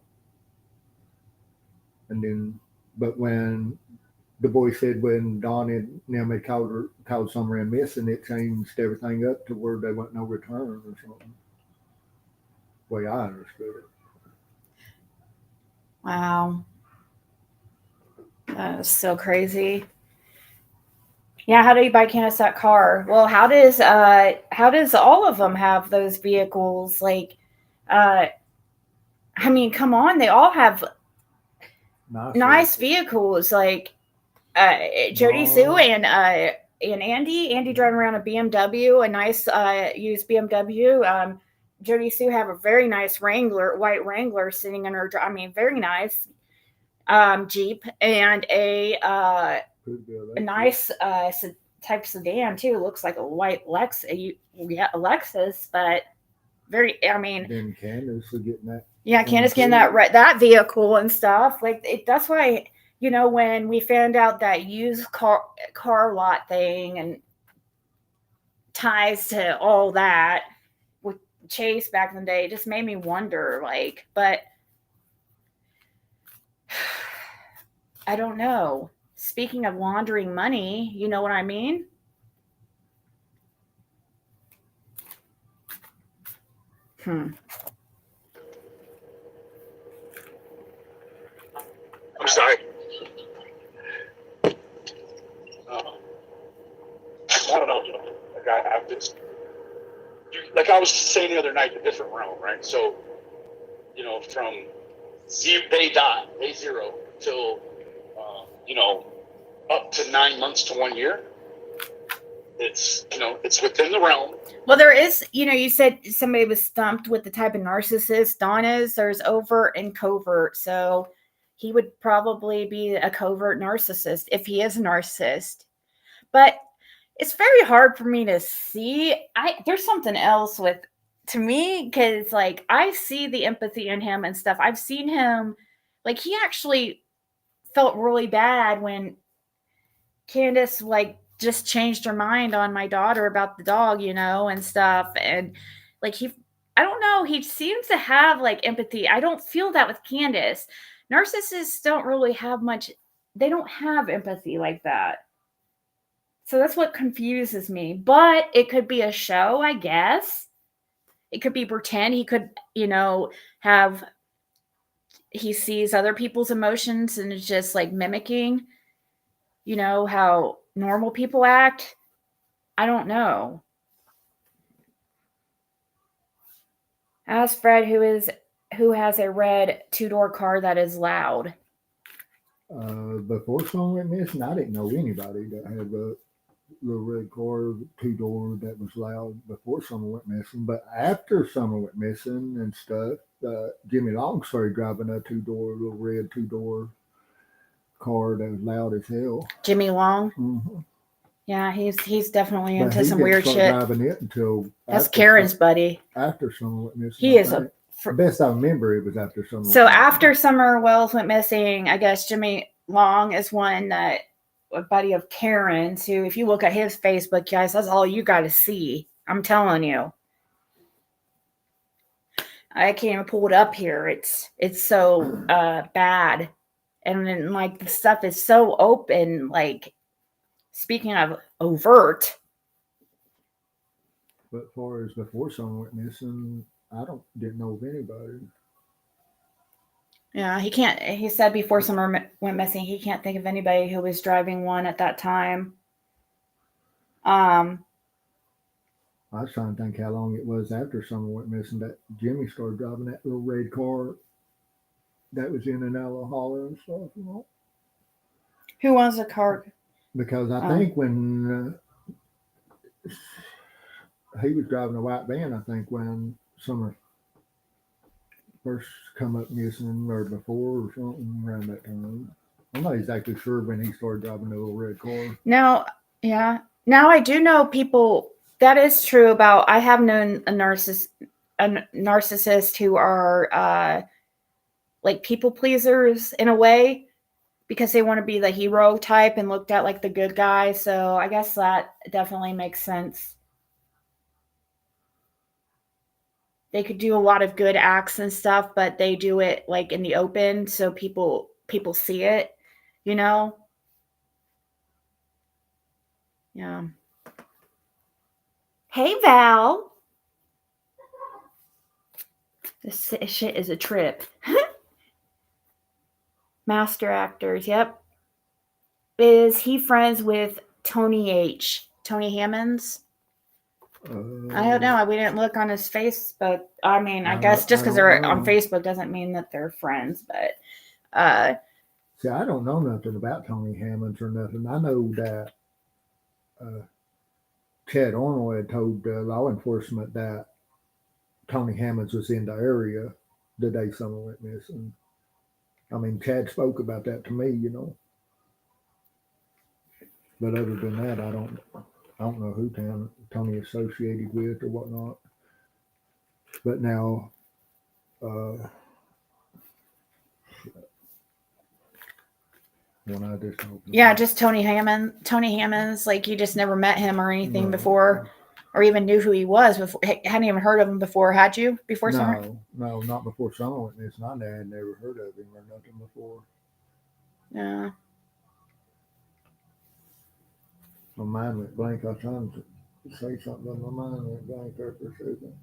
And then, but when the boy said when Dawn and them had called Summer in missing, it changed everything up to where they wasn't no return or something. The way I understood it. Wow. That is so crazy. Yeah, how do you buy Candace that car? Well, how does all of them have those vehicles? Like, I mean, come on, they all have nice vehicles. Like Jody Sue and Andy driving around a BMW, a nice used BMW. Jody Sue have a very nice white Wrangler sitting in her. I mean, very nice Jeep and a nice type sedan too. Looks like a white Lexus, but very. I mean, then Candace was getting that Yeah, Candace getting that vehicle and stuff. Like that's why, when we found out that used car lot thing and ties to all that with Chase back in the day, it just made me wonder. But I don't know. Speaking of laundering money, you know what I mean? I'm sorry. I don't know. Like I've just, like I was saying the other night, a different realm, right? So, from day zero till, up to 9 months to 1 year. It's within the realm. Well, there is, you said somebody was stumped with the type of narcissist Don is. There's overt and covert. So he would probably be a covert narcissist if he is a narcissist. But it's very hard for me to see. There's something else to me, because I see the empathy in him and stuff. I've seen him, he actually felt really bad when Candace just changed her mind on my daughter about the dog, and stuff. And I don't know, he seems to have empathy. I don't feel that with Candace. Narcissists don't really have much, they don't have empathy like that. So that's what confuses me. But it could be a show, I guess. It could be pretend. He could, he sees other people's emotions and is just mimicking, how normal people act. I don't know. Ask Fred who has a red 2-door car that is loud. Before someone went missing, I didn't know anybody that had a little red car, 2-door that was loud before someone went missing. But after someone went missing and stuff, Jimmy Long started driving a little red 2-door car that was loud as hell. Jimmy Long? Mm-hmm. Yeah, he's definitely into some weird shit. Driving it until that's Karen's buddy. After someone went missing. He is best I remember, it was after someone. So after Summer Wells went missing, I guess Jimmy Long is one that a buddy of Karen's, who, if you look at his Facebook, guys, that's all you got to see. I'm telling you. I can't even pull it up here. It's so bad, and then the stuff is so open. Speaking of overt. But as far as before someone went missing, I didn't know of anybody. Yeah, he said before Summer went missing, he can't think of anybody who was driving one at that time. I was trying to think how long it was after someone went missing that Jimmy started driving that little red car that was in and out of the holler and stuff. Who was the car? Because I think when he was driving a white van, I think when Summer first come up missing, or before, or something around that time. I'm not exactly sure when he started driving the little red car. Now I do know people. That is true about. I have known a narcissist who are people pleasers in a way, because they want to be the hero type and looked at like the good guy. So I guess that definitely makes sense. They could do a lot of good acts and stuff, but they do it in the open, so people see it, Yeah. Hey, Val. This shit is a trip. Master actors, yep. Is he friends with Tony H? Tony Hammonds? I don't know. We didn't look on his face, but I mean, I guess just because they're on Facebook doesn't mean that they're friends. But see, I don't know nothing about Tony Hammonds or nothing. I know that Chad Arnold had told law enforcement that Tony Hammonds was in the area the day someone went missing. I mean, Chad spoke about that to me, But other than that, I don't know who Tony associated with or whatnot. But now, When I just Yeah, just Tony Hammond. Tony Hammond's like you just never met him or anything No. before, or even knew who he was before. Hadn't even heard of him before, had you? Before summer? No, not before summer went this. I had never heard of him or nothing before. Yeah. My mind went blank. I was trying to say something, but my mind went blank there for a second.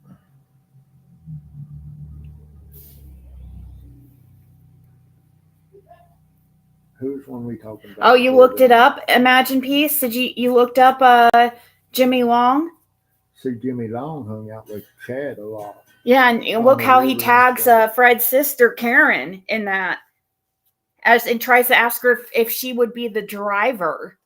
Who's one we talking about? Oh, you looked it up? Imagine Peace? Did you looked up Jimmy Long? See, Jimmy Long hung out with Chad a lot. Yeah, and look how he tags Fred's sister Karen in that, and tries to ask her if she would be the driver.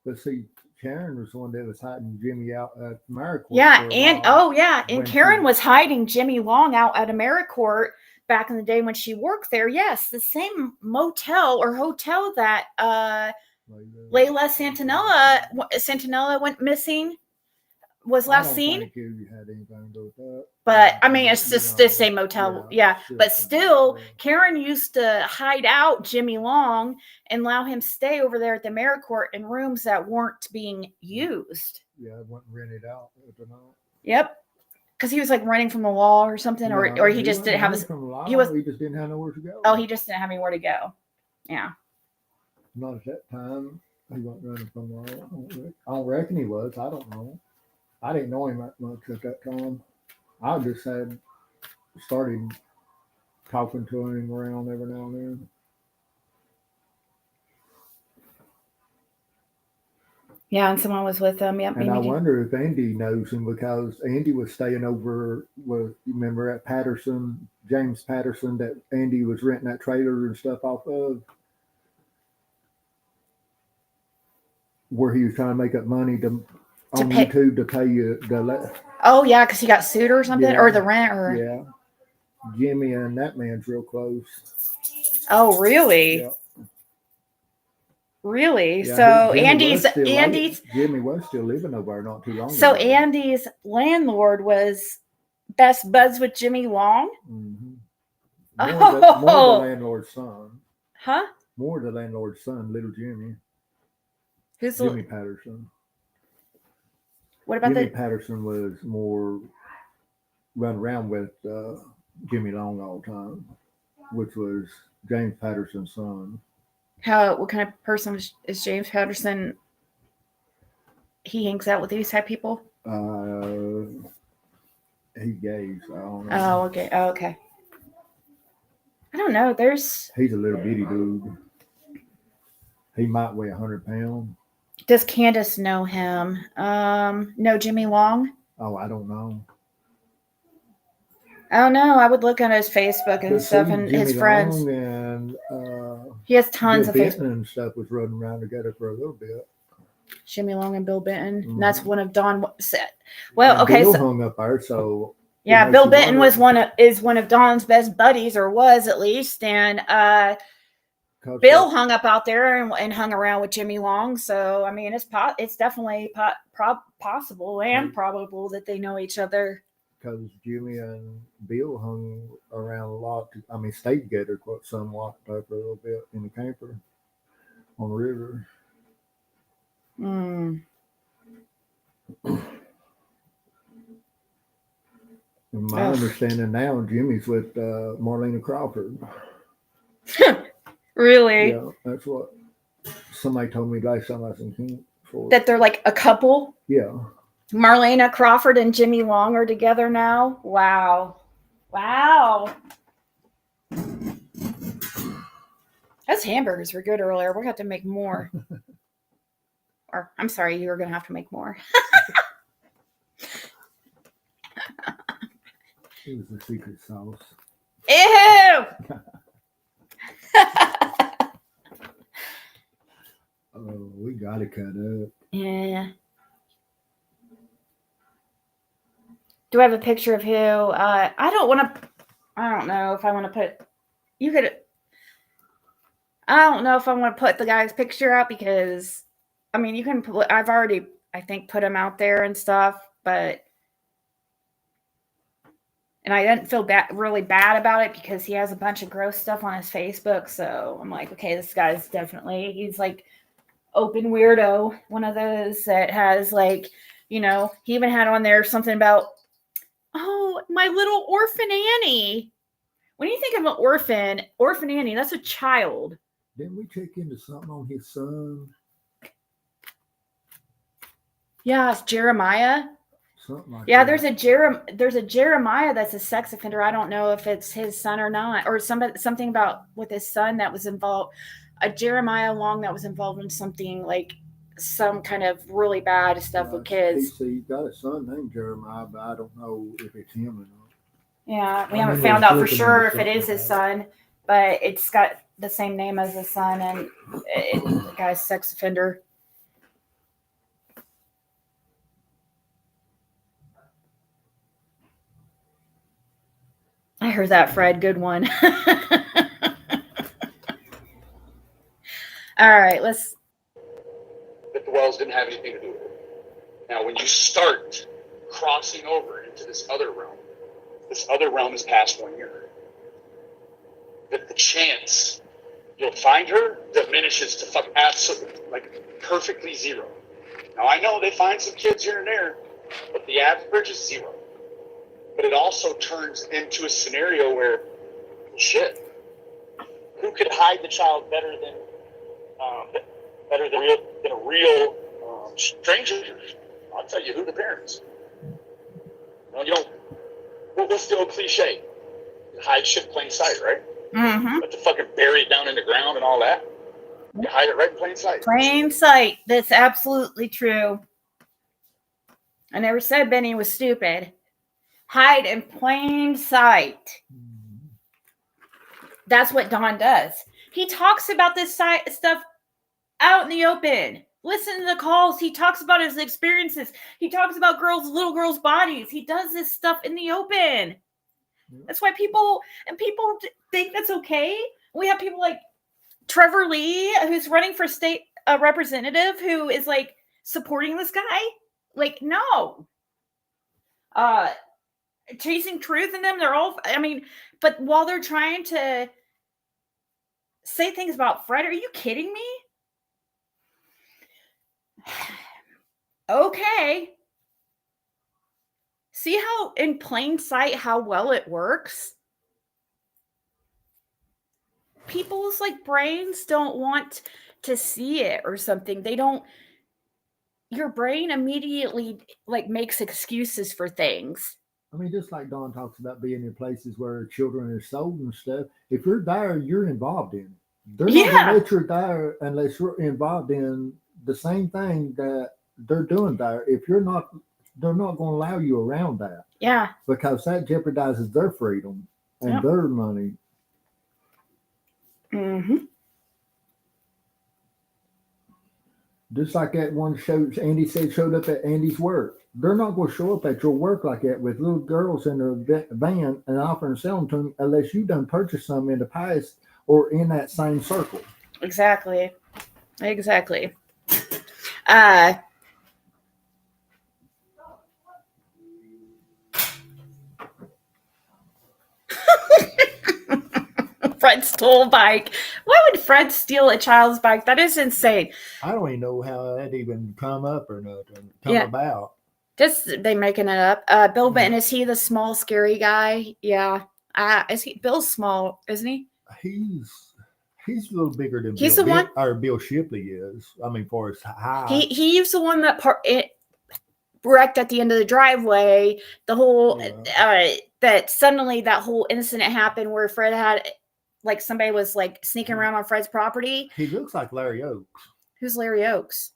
But see, Karen was the one that was hiding Jimmy out at AmeriCorps. Yeah, and Karen was hiding Jimmy Long out at AmeriCorps back in the day when she worked there. Yes, the same motel or hotel that Layla Santinella went missing was last seen. I don't think you had anything to do with that. But I mean, it's just the same motel. Yeah. But still, Karen used to hide out Jimmy Long and allow him stay over there at the AmeriCorps in rooms that weren't being used. Yeah, it wasn't rented out. Yep. Because he was like running from the law or something, or he just didn't have his. He just didn't have nowhere to go. Oh, he just didn't have anywhere to go. Yeah. Not at that time. He wasn't running from the law. I don't reckon he was. I don't know. I didn't know him that much at that time. I just started talking to him around every now and then. Yeah, and someone was with him. Yep. And I wonder if Andy knows him because Andy was staying over with, remember at Patterson, James Patterson, that Andy was renting that trailer and stuff off of, where he was trying to make up money on YouTube to pay you the. Oh yeah, because he got sued or something, or the rent, or yeah. Jimmy and that man's real close. Oh really? Yeah. Really? Yeah, so Jimmy was still living over there not too long ago. So Andy's landlord was best buds with Jimmy Long? Mm-hmm. More the landlord's son. Huh? More the landlord's son, little Jimmy. Who's Jimmy Patterson? What about Jimmy Patterson was more run around with Jimmy Long all the time, which was James Patterson's son. What kind of person is James Patterson? He hangs out with these type of people? He gays. I don't know. Oh, okay. Oh, okay. I don't know. He's a little bitty dude. He might weigh 100 pounds. Does Candace know him? No, Jimmy Long? Oh, I don't know. I don't know. I would look on his Facebook and stuff, and Jimmy his friends. Long and he has tons of Facebook and stuff was running around together for a little bit. Jimmy Long and Bill Benton. Mm-hmm. That's one of Don said. Well, and okay, Bill hung up there, so yeah, Bill Benton was one of Don's best buddies, or was at least, and Bill hung up out there and hung around with Jimmy Long. So I mean, it's definitely possible and probable that they know each other. Because Jimmy and Bill hung around a lot. I mean, stayed together somewhat for a little bit in the camper on the river. Mm. In my understanding now, Jimmy's with Marlena Crawford. Really? Yeah, that's what somebody told me last time I was in camp. That they're like a couple? Yeah. Marlena Crawford and Jimmy Long are together now? Wow. Those hamburgers were good earlier. We're going to have to make more. Or, I'm sorry, you were going to have to make more. It was the secret sauce. Ew! Oh, we got to cut up. Yeah. Do I have a picture of who? I don't know if I want to put. I don't know if I want to put the guy's picture out because, I mean, you can. I've already, I think, put him out there and stuff, but And I didn't feel really bad about it because he has a bunch of gross stuff on his Facebook. So I'm like, okay, this guy's definitely, he's like open weirdo. One of those that has like, you know, he even had on there something about, oh, my little orphan Annie. When you think of an orphan Annie, that's a child. Didn't we check into something on his son? Yeah, it's Jeremiah. Something like yeah, that. there's a Jeremiah that's a sex offender. I don't know if it's his son or not, or something about with his son that was involved. A Jeremiah Long that was involved in something like some kind of really bad stuff with kids. He's got a son named Jeremiah, but I don't know if it's him or not. Yeah, we haven't found out for sure if it is his son, but it's got the same name as his son, and the guy's sex offender. I heard that, Fred. Good one. All right, let's. That the wells didn't have anything to do with it. Now, when you start crossing over into this other realm is past 1 year. That the chance you'll find her diminishes to absolutely, like, perfectly zero. Now, I know they find some kids here and there, but the average is zero. But it also turns into a scenario where, shit, who could hide the child better than a real stranger? I'll tell you who the parents. You know, what's the old cliche? Hide shit in plain sight, right? Mm-hmm. But to fucking bury it down in the ground and all that, you hide it right in plain sight. Plain sight. That's absolutely true. I never said Benny was stupid. Hide in plain sight. That's what Don does. He talks about this stuff out in the open. Listen to the calls. He talks about his experiences. He talks about little girls' bodies. He does this stuff in the open. That's why people think that's okay. We have people like Trevor Lee, who's running for state representative, who is like supporting this guy. Like, no. Chasing Truth in them, they're all, I mean, but while they're trying to say things about Fred, are you kidding me? Okay. See how in plain sight how well it works? People's like brains don't want to see it or something. They don't, your brain immediately like makes excuses for things. I mean, just like Don talks about being in places where children are sold and stuff. If you're there, you're involved in. They're not going to let you there unless you're involved in the same thing that they're doing there. If you're not, they're not going to allow you around that. Yeah. Because that jeopardizes their freedom and their money. Mm-hmm. Just like that one show Andy said showed up at Andy's work. They're not going to show up at your work like that with little girls in a van and offer and sell them to them unless you done purchased some in the past or in that same circle. Exactly. Fred stole a bike. Why would Fred steal a child's bike? That is insane. I don't even know how that even come up or nothing. About. Just they making it up. Bill Benton, is he the small, scary guy? Yeah. Is he? Bill's small, isn't he? He's a little bigger than he's Bill. The one. Or Bill Shipley is. I mean, for his height. He's the one that wrecked at the end of the driveway. The whole that suddenly that whole incident happened where Fred had like somebody was like sneaking around on Fred's property. He looks like Larry Oaks. Who's Larry Oaks?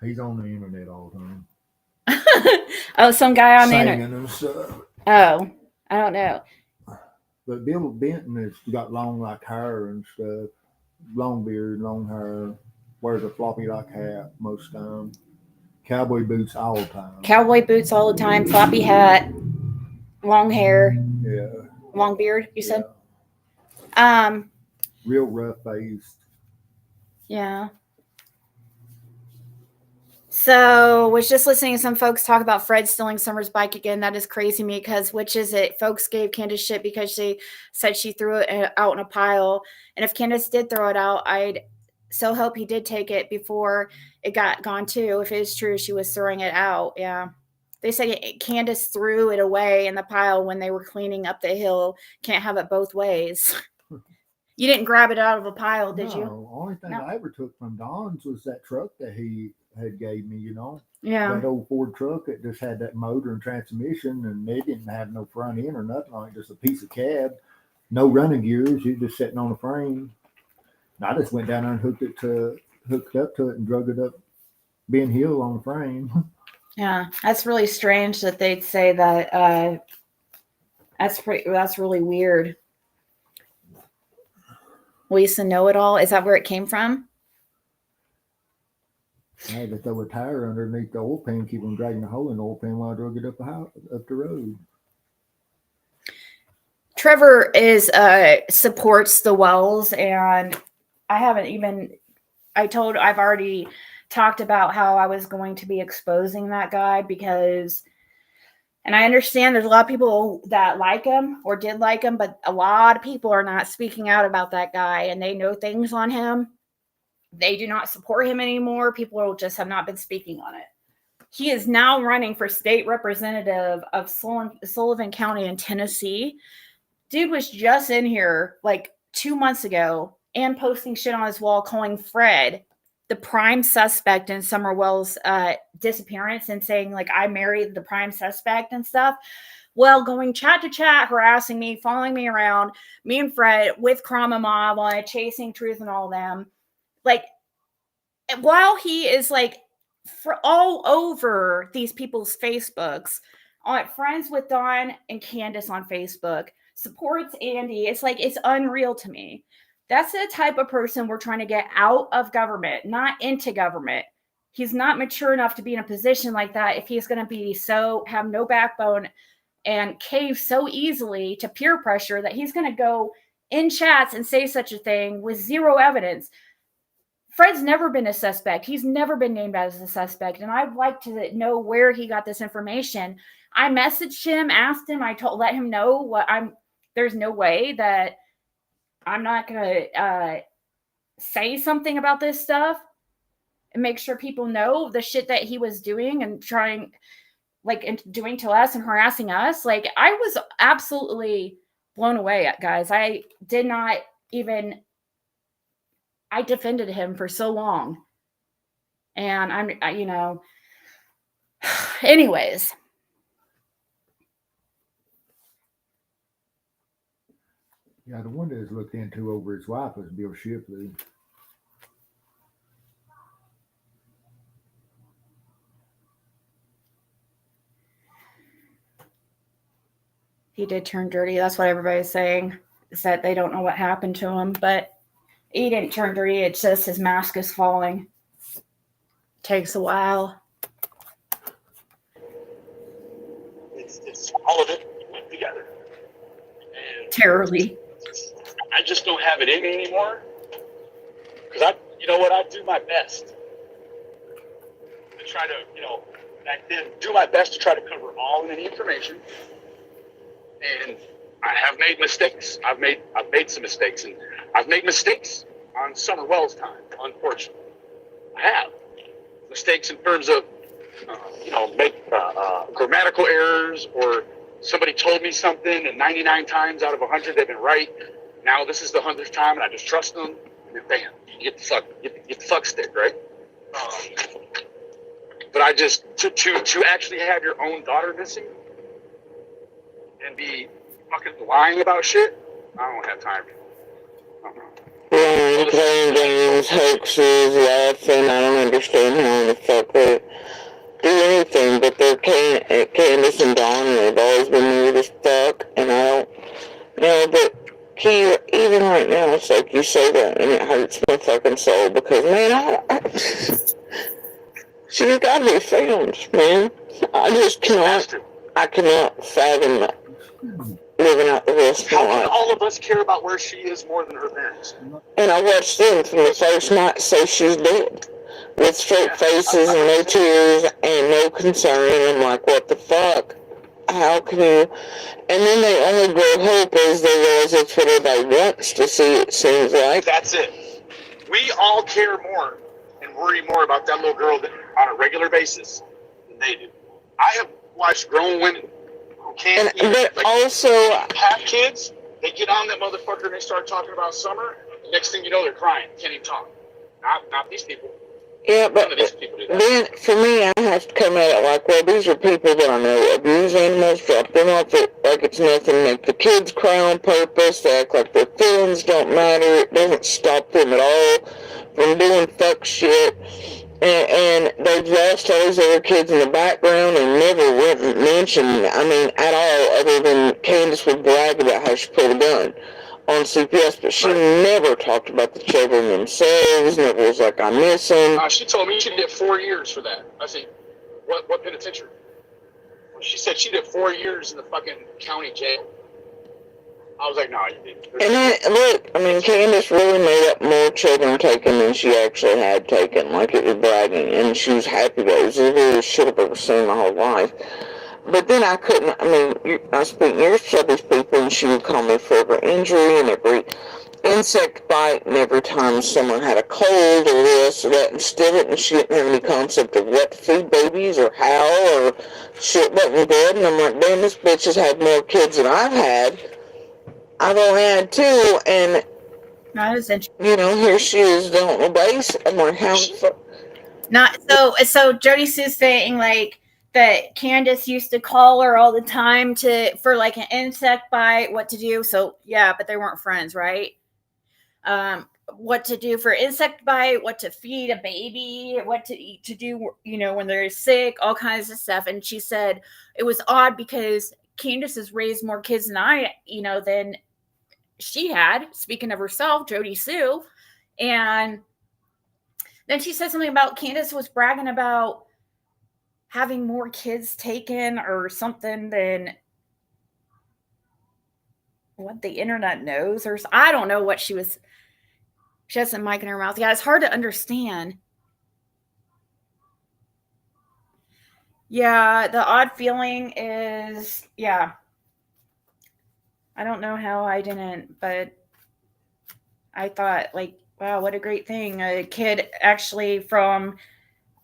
He's on the internet all the time. Oh, some guy on the internet. And stuff. Oh, I don't know. But Bill Benton has got long like hair and stuff. Long beard, long hair. Wears a floppy like hat most time. Cowboy boots all the time. Floppy hat. Long hair. Yeah. Long beard, you said? Real rough faced. Yeah. So, was just listening to some folks talk about Fred stealing Summer's bike again. That is crazy to me because which is it? Folks gave Candace shit because she said she threw it out in a pile. And if Candace did throw it out, I'd so hope he did take it before it got gone too. If it is true, she was throwing it out. Yeah. They say Candace threw it away in the pile when they were cleaning up the hill. Can't have it both ways. You didn't grab it out of a pile, did you? No, only thing No. I ever took from Don's was that truck that he had gave me, you know. Yeah. That old Ford truck that just had that motor and transmission, and they didn't have no front end or nothing on it, just a piece of cab, no running gears. You just sitting on a frame. And I just went down there and hooked up to it and drug it up Ben Hill on the frame. Yeah, that's really strange that they'd say that. That's really weird. Lisa Know-It-All, is that where it came from? I had to throw a tire underneath the oil pan, keep them dragging the hole in the oil pan while I drug it up the road. Trevor supports the Wells, and I've already talked about how I was going to be exposing that guy because, and I understand there's a lot of people that like him or did like him, but a lot of people are not speaking out about that guy, and they know things on him. They do not support him anymore. People just have not been speaking on it. He is now running for state representative of Sullivan County in Tennessee. Dude was just in here like 2 months ago and posting shit on his wall, calling Fred the prime suspect in Summer Wells' disappearance and saying, like, I married the prime suspect and stuff. Well, going chat to chat, harassing me, following me around, me and Fred with Krama Mob on Chasing Truth and all them. Like, while he is like for all over these people's Facebooks, on friends with Dawn and Candace on Facebook, supports Andy. It's like, it's unreal to me. That's the type of person we're trying to get out of government, not into government. He's not mature enough to be in a position like that if he's going to be have no backbone and cave so easily to peer pressure that he's going to go in chats and say such a thing with zero evidence. Fred's never been a suspect. He's never been named as a suspect. And I'd like to know where he got this information. I messaged him, asked him, let him know there's no way that I'm not going to say something about this stuff and make sure people know the shit that he was doing and trying, like, and doing to us and harassing us. Like, I was absolutely blown away, guys. I defended him for so long. And anyways. Yeah, the one that was looked into over his wife was Bill Shipley. He did turn dirty. That's what everybody's saying, is that they don't know what happened to him, but he didn't turn dirty. It's just his mask is falling. Takes a while. It's all of it went together. And Terribly. I just don't have it in me anymore. Because I do my best to try to, back then, do my best to try to cover all of the information. And I have made mistakes. I've made some mistakes, and I've made mistakes on Summer Wells' time, unfortunately. I have mistakes in terms of, grammatical errors, or somebody told me something, and 99 times out of 100 they've been right. Now this is the 100th time, and I just trust them, and then bam, you get the fuck stick, right? But I just to actually have your own daughter missing and be fucking lying about shit, I don't have time for it. Playing games, hoaxes, laughing. I don't understand how the fuck they do anything, but they're Candace and Dawn, and they've always been weird as fuck, and I don't, but Kia, even right now, it's like you say that, and it hurts my fucking soul, because, man, she's gotta be found, man. I cannot fathom that. Living out the rest of my life. How can all of us care about where she is more than her parents? And I watched them from the first night say she's dead. with straight faces and no tears and no concern. I'm like, what the fuck? How can you? And then they only grow hope as they realize that's what everybody wants to see, it seems like. That's it. We all care more and worry more about that little girl on a regular basis than they do. I have watched grown women who can't also have kids. They get on that motherfucker and they start talking about summer. The next thing you know, they're crying. Can't even talk. Not these people. Yeah, but then for me, I have to come at it like, well, these are people that I know abuse animals, drop them off like it's nothing, make the kids cry on purpose, they act like their feelings don't matter, it doesn't stop them at all from doing fuck shit, and they've lost all these other kids in the background and never went and mentioned, at all, other than Candace would brag about how she pulled a gun on CPS, but she never talked about the children themselves, never was like, I miss them. She told me she did 4 years for that. I said, what penitentiary? She said she did 4 years in the fucking county jail. I was like, no, you didn't. And then, Candace really made up more children taken than she actually had taken, like it was bragging, and she was happy about it. It was the weirdest shit I've ever seen in my whole life. But then I couldn't, I spent years with these people, and she would call me for every injury and every insect bite and every time someone had a cold or this or that, and still didn't, she didn't have any concept of what to feed babies or how, or shit wasn't good. And I'm like, damn, this bitch has had more kids than I've had. I've only had 2, and that is interesting. Here she is on the base. I'm like, how the fuck? Not so Jody Sue's saying like that Candace used to call her all the time for like an insect bite, what to do. So yeah, but they weren't friends, right? What to do for insect bite, what to feed a baby, what to eat, to do, when they're sick, all kinds of stuff. And she said it was odd because Candace has raised more kids than I, than she had, speaking of herself, Jody Sue. And then she said something about Candace was bragging about having more kids taken or something than what the internet knows, or I don't know what she has a mic in her mouth. Yeah, it's hard to understand. Yeah, the odd feeling is, yeah. I don't know how I didn't, but I thought, like, wow, what a great thing. A kid actually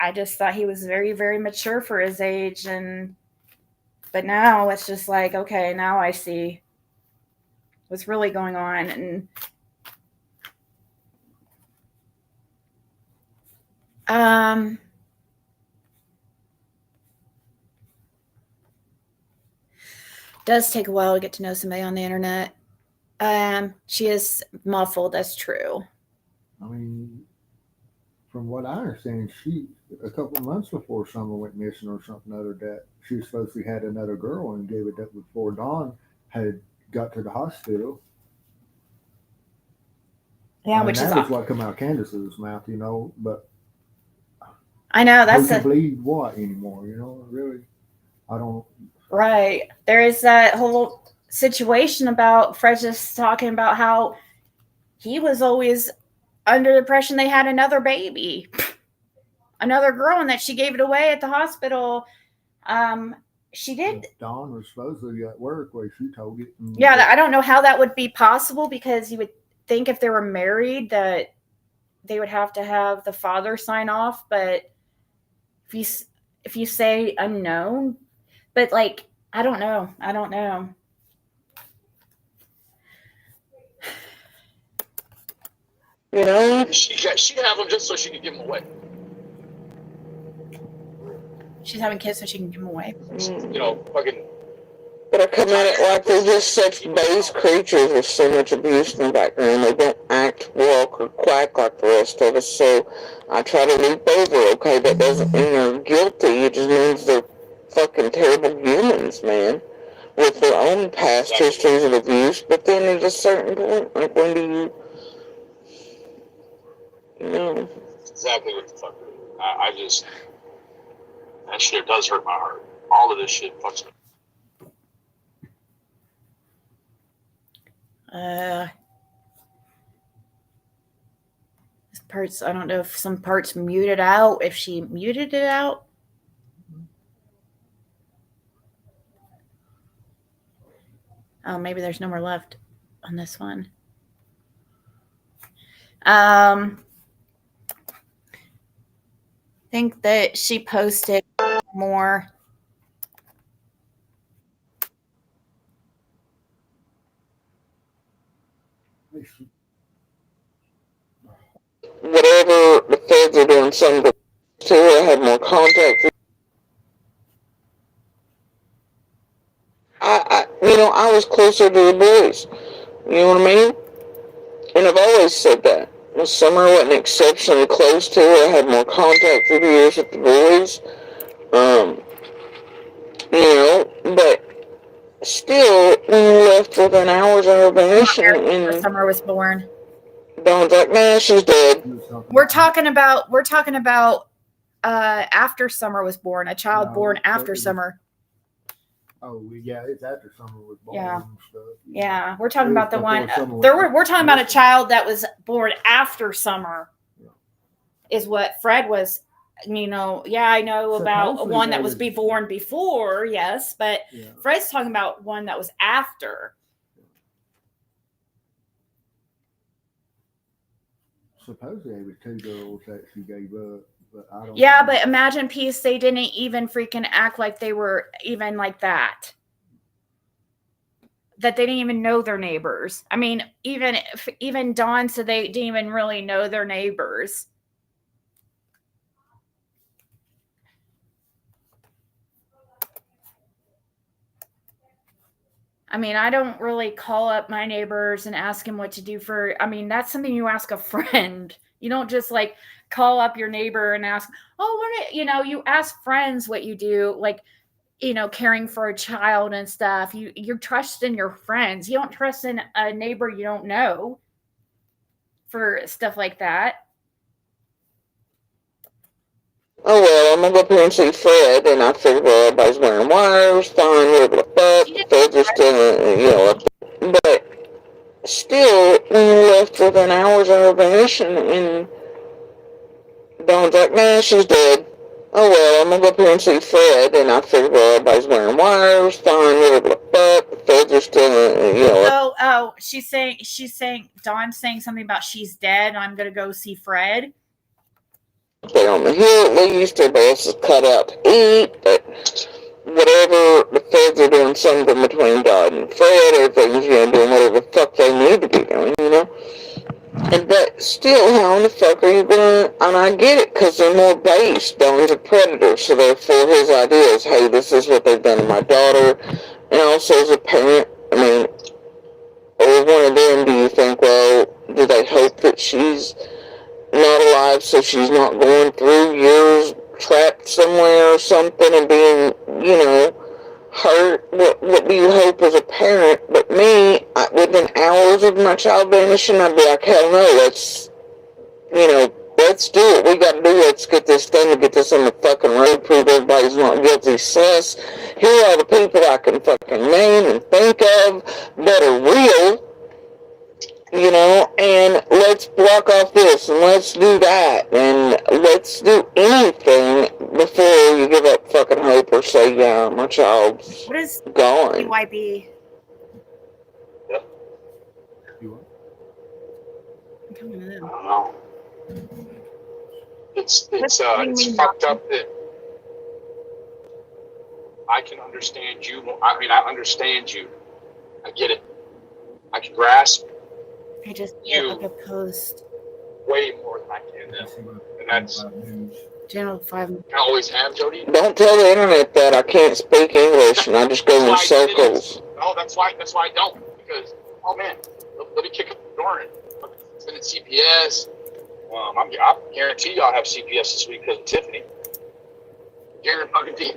I just thought he was very, very mature for his age. But now it's just like, okay, now I see what's really going on. And, does take a while to get to know somebody on the internet. She is muffled. That's true. From what I understand, she a couple of months before Summer went missing or something other that she supposedly had another girl and gave it up before Dawn had got to the hospital. Yeah, which that is what come out of Candace's mouth, But I know that's who can believe what anymore, Really, I don't. Right. There is that whole situation about Fred just talking about how he was always under the impression they had another baby, another girl, and that she gave it away at the hospital. She did. Dawn was supposedly at work where she told it. Yeah, I don't know how that would be possible, because you would think if they were married that they would have to have the father sign off. But if you say unknown, but like, I don't know. She'd have them just so she could give them away. She's having kids so she can give them away. Fucking. But I come at it like they're just such base creatures with so much abuse in the background. They don't act, walk, or quack like the rest of us. So I try to leap over. Okay, that doesn't mean they're guilty. It just means they're fucking terrible humans, man, with their own past histories of abuse. But then at a certain point, like, when do you Exactly what the fuck. I just, that shit does hurt my heart. All of this shit fucks me. This part's, I don't know if some parts muted out, if she muted it out. Oh, maybe there's no more left on this one. I think that she posted more. Whatever the feds are doing, something to her, I had more contact. I was closer to the boys. You know what I mean? And I've always said that. Summer wasn't exceptionally close to her. I had more contact through the years with the boys. But still, when you left within hours of her vanishing, and Summer was born. Dawn's like, nah, she's dead. We're talking about after Summer was born, a child born after Summer. Oh, yeah, it's after Summer was born. Yeah. And stuff. Yeah, we're talking about the one. We're talking about a child that was born after Summer. Yeah. Is what Fred was. Yeah, I know about one that was born before. Yes, but yeah. Fred's talking about one that was after. Supposedly it was 2 girls that she gave up. But I don't know. But imagine Peace, they didn't even freaking act like they were even like that. That they didn't even know their neighbors. I mean, even Dawn said they didn't even really know their neighbors. I mean, I don't really call up my neighbors and ask them what to do that's something you ask a friend. You don't just like call up your neighbor and ask, you ask friends what you do, like, caring for a child and stuff. You trust in your friends. You don't trust in a neighbor you don't know for stuff like that. Oh, well, I'm going to go up here and see Fred, and I figured, well, everybody's wearing wires, fine, whatever the fuck, Feds are still, but still, when you left within hours of her vanishing, and Dawn's like, nah, she's dead. Oh, well, I'm going to go up here and see Fred, and I figured, well, everybody's wearing wires, fine, whatever the fuck, Feds are still, she's saying, Dawn's saying something about she's dead, and I'm going to go see Fred. They're on the hill at least, everybody else is cut out to eat, but whatever, the Feds are doing something between God and Fred, everything's, doing whatever the fuck they need to be doing, And but still, how in the fuck are you gonna, and I get it, because they're more based on the predator, so therefore his idea is, hey, this is what they've done to my daughter, and also as a parent, or one of them, do you think, well, do they hope that she's not alive so she's not going through years trapped somewhere or something and being, hurt? What do you hope as a parent? But me, within hours of my child vanishing, I'd be like, hell no, let's do it. We gotta do it. Let's get this done to get this on the fucking road, prove everybody's not guilty. Sus, here are the people I can fucking name and think of that are real. And let's block off this, and let's do that, and let's do anything before you give up fucking hope or say, yeah, my child's gone. BYB? I don't know. It's fucked up that I can understand you. I understand you. I get it. I can grasp. I just put up a post. Way more than I can them. And that's Channel 5. I always have, Jody. Don't tell the internet that I can't speak English and I just go in circles. No, that's why I don't. Because, oh man, let me kick up the door and send it CPS. I guarantee you I'll have CPS this week because of Tiffany. Guarantee.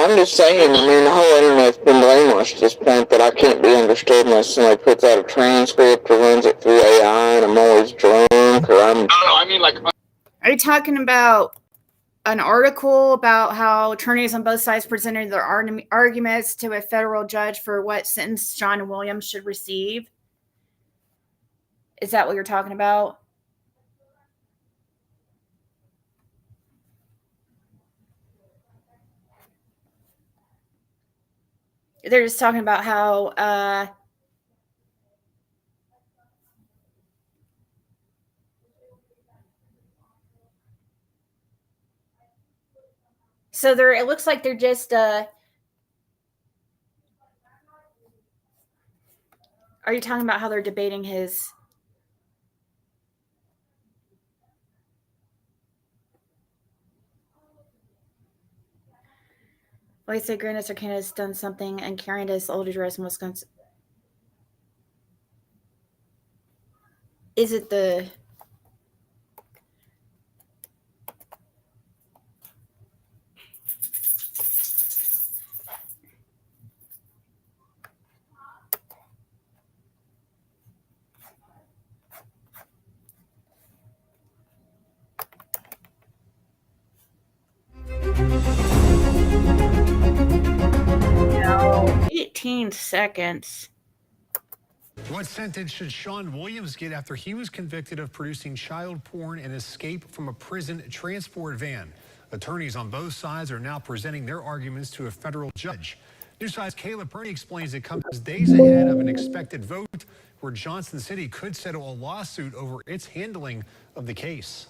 I'm just saying, the whole internet's been brainwashed to this point that I can't be understood unless somebody puts out a transcript or runs it through AI and I'm always drunk or I'm... Are you talking about an article about how attorneys on both sides presented their arguments to a federal judge for what sentence John Williams should receive? Is that what you're talking about? They're just talking about how so it looks like they're just are you talking about how they're debating his Well, I say Grandis or Canada's done something and carrying his old address in Wisconsin. Is it the No, 18 seconds. What sentence should Sean Williams get after he was convicted of producing child porn and escape from a prison transport van? Attorneys on both sides are now presenting their arguments to a federal judge. News 5's Caleb Purdy explains it comes days ahead of an expected vote where Johnson City could settle a lawsuit over its handling of the case.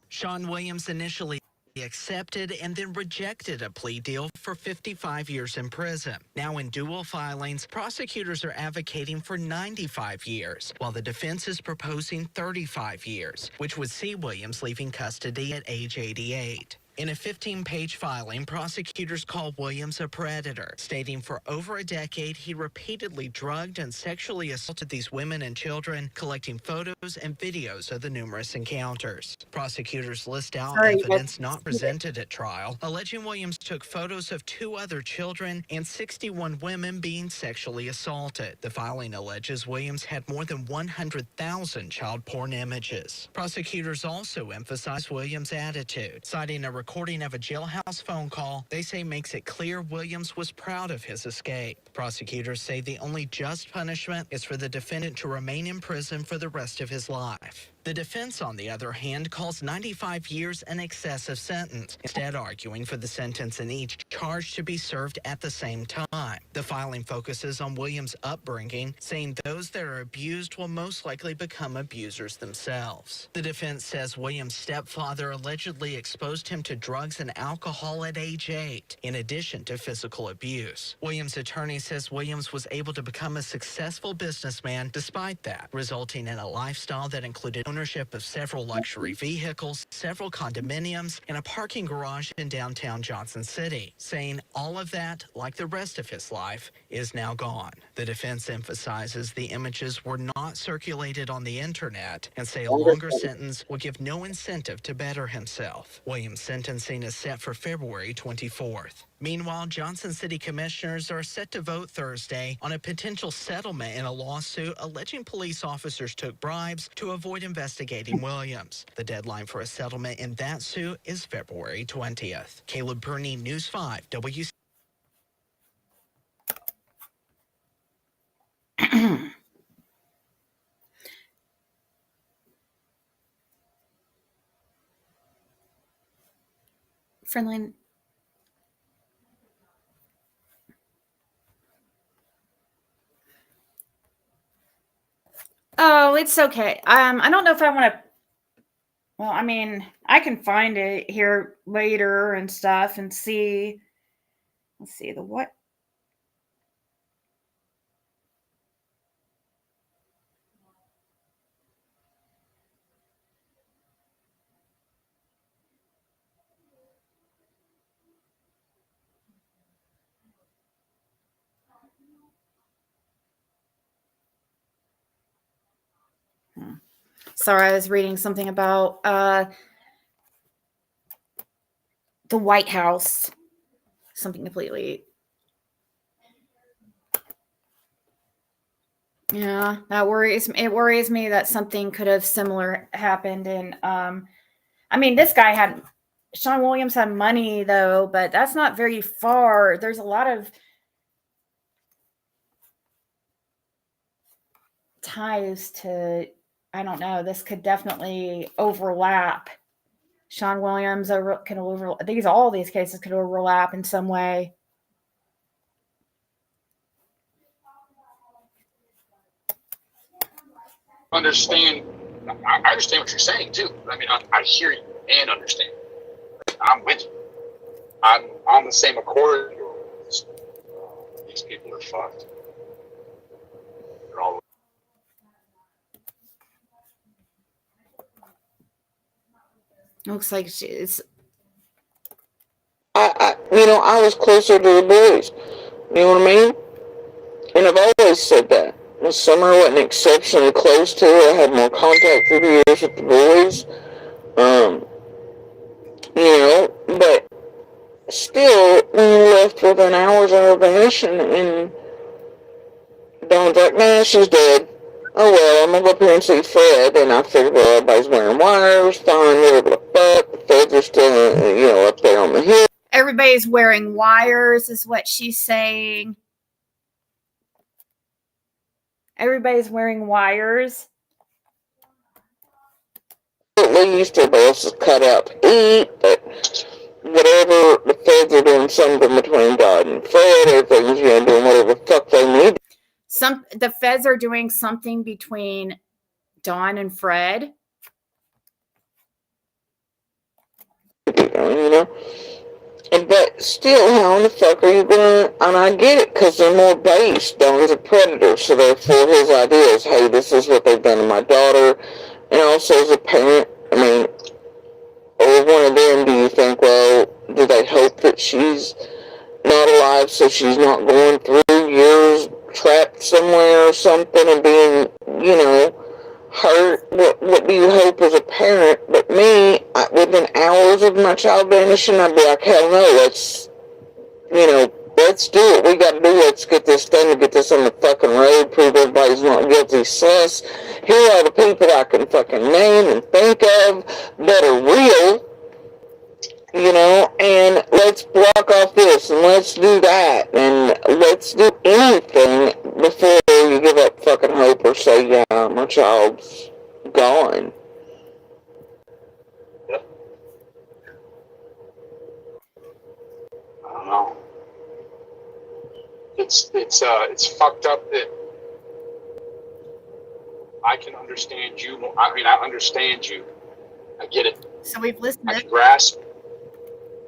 Sean Williams initially accepted and then rejected a plea deal for 55 years in prison. Now in dual filings, prosecutors are advocating for 95 years, while the defense is proposing 35 years, which would see Williams leaving custody at age 88. In a 15-page filing, prosecutors call Williams a predator, stating for over a decade he repeatedly drugged and sexually assaulted these women and children, collecting photos and videos of the numerous encounters. Prosecutors list out evidence not presented at trial, alleging Williams took photos of 2 other children and 61 women being sexually assaulted. The filing alleges Williams had more than 100,000 child porn images. Prosecutors also emphasize Williams' attitude, citing a recording of a jailhouse phone call they say makes it clear Williams was proud of his escape. Prosecutors say the only just punishment is for the defendant to remain in prison for the rest of his life. The defense, on the other hand, calls 95 years an excessive sentence, instead arguing for the sentence in each charge to be served at the same time. The filing focuses on Williams' upbringing, saying those that are abused will most likely become abusers themselves. The defense says Williams' stepfather allegedly exposed him to drugs and alcohol at age 8, in addition to physical abuse. Williams' attorney says Williams was able to become a successful businessman despite that, resulting in a lifestyle that included ownership of several luxury vehicles, several condominiums, and a parking garage in downtown Johnson City, saying all of that, like the rest of his life, is now gone. The defense emphasizes the images were not circulated on the internet and say a longer sentence will give no incentive to better himself. Williams' sentencing is set for February 24th. Meanwhile, Johnson City commissioners are set to vote Thursday on a potential settlement in a lawsuit alleging police officers took bribes to avoid investigating Williams. The deadline for a settlement in that suit is February 20th. Caleb Purdy, News 5, WC. Friendly. Oh, it's okay. I don't know if I want to. Well, I mean, I can find it here later and stuff and see. Let's see the what. Sorry, I was reading something about the White House. Something completely. Yeah, that worries me. It worries me that something could have similar happened. And I mean, Sean Williams had money though, but that's not very far. There's a lot of ties to, I don't know, this could definitely overlap. Sean Williams can overlap. All these cases could overlap in some way. I understand what you're saying too. I mean, I hear you and understand. I'm with you. I'm on the same accord. These people are fucked. They're all. Looks like she's. I was closer to the boys. You know what I mean? And I've always said that. This summer I wasn't exceptionally close to her. I had more contact through the years with the boys. But still, when you're left within hours of her vanishing, and Dawn's like, nah, she's dead. Oh well, I'm gonna go up here and see Fred, and I figured, well, everybody's wearing wires, fine, whatever the fuck. The feds are still, up there on the hill. Everybody's wearing wires, is what she's saying. Everybody's wearing wires. At least everybody else is cut out to eat, but whatever, the feds are doing something between God and Fred. Everything's doing whatever the fuck they need. The feds are doing something between Dawn and Fred. But still, how in the fuck are you gonna? And I get it, because they're more based. Dawn is a predator, so therefore his idea is, hey, this is what they've done to my daughter. And also as a parent, or one of them, do you think, well, do they hope that she's not alive so she's not going through years trapped somewhere or something and being, hurt? What do you hope as a parent? But me, within hours of my child vanishing, I'd be like, hell no, let's do it. We gotta do it. Let's get this done, to get this on the fucking road, prove everybody's not guilty sus. Here are the people I can fucking name and think of that are real, and let's block off this, and let's do that, and let's do anything before you give up fucking hope or say, yeah, my child's gone. Yep. I don't know. It's fucked up that I can understand you. I understand you. I get it. So we've listened. I can grasp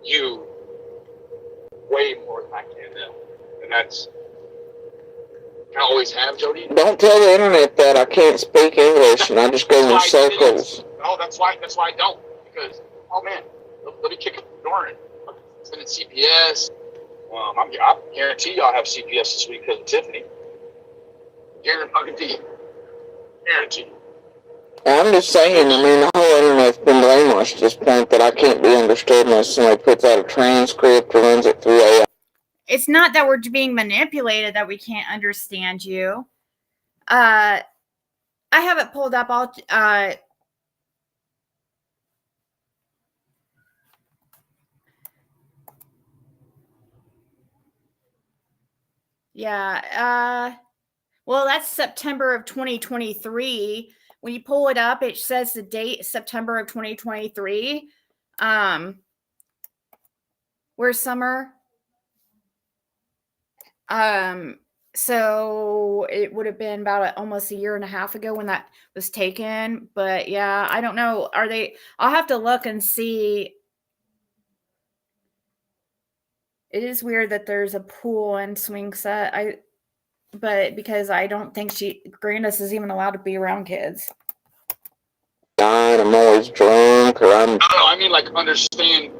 you way more than I can them. And that's, I always have, Jody. Don't tell the internet that I can't speak English and I just go in circles. No, that's why I don't. Because, oh man, let me kick the door in. Send it CPS. I guarantee y'all have CPS this week because of Tiffany. Guarantee. I'm just saying, the whole internet's been brainwashed to this point that I can't be understood unless somebody puts out a transcript or runs it through AI. It's not that we're being manipulated that we can't understand you. I have it pulled up. Well, that's September of 2023. When you pull it up, it says the date, September of 2023. Where's Summer? So it would have been about almost a year and a half ago when that was taken. But yeah, I don't know. I'll have to look and see. It is weird that there's a pool and swing set. But because I don't think Grandis is even allowed to be around kids. I'm always drunk, or I'm. Understand.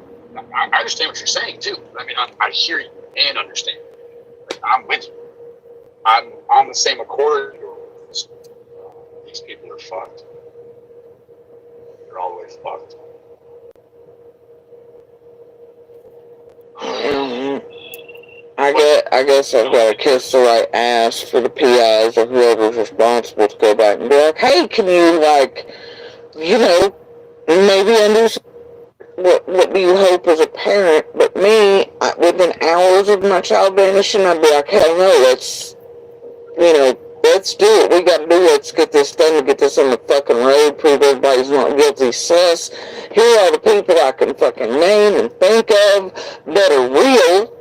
I understand what you're saying too. I hear you and understand. I'm with you. I'm on the same accord. These people are fucked. They're always fucked. I guess I've got to kiss the right ass for the PIs or whoever's responsible to go back and be like, hey, can you, maybe undo what do you hope as a parent? But me, within hours of my child vanishing, I'd be like, hell no, let's Let's do it. We got to do it. Let's get this done. Get this on the fucking road. Prove everybody's not guilty. Sus. Here are the people I can fucking name and think of that are real.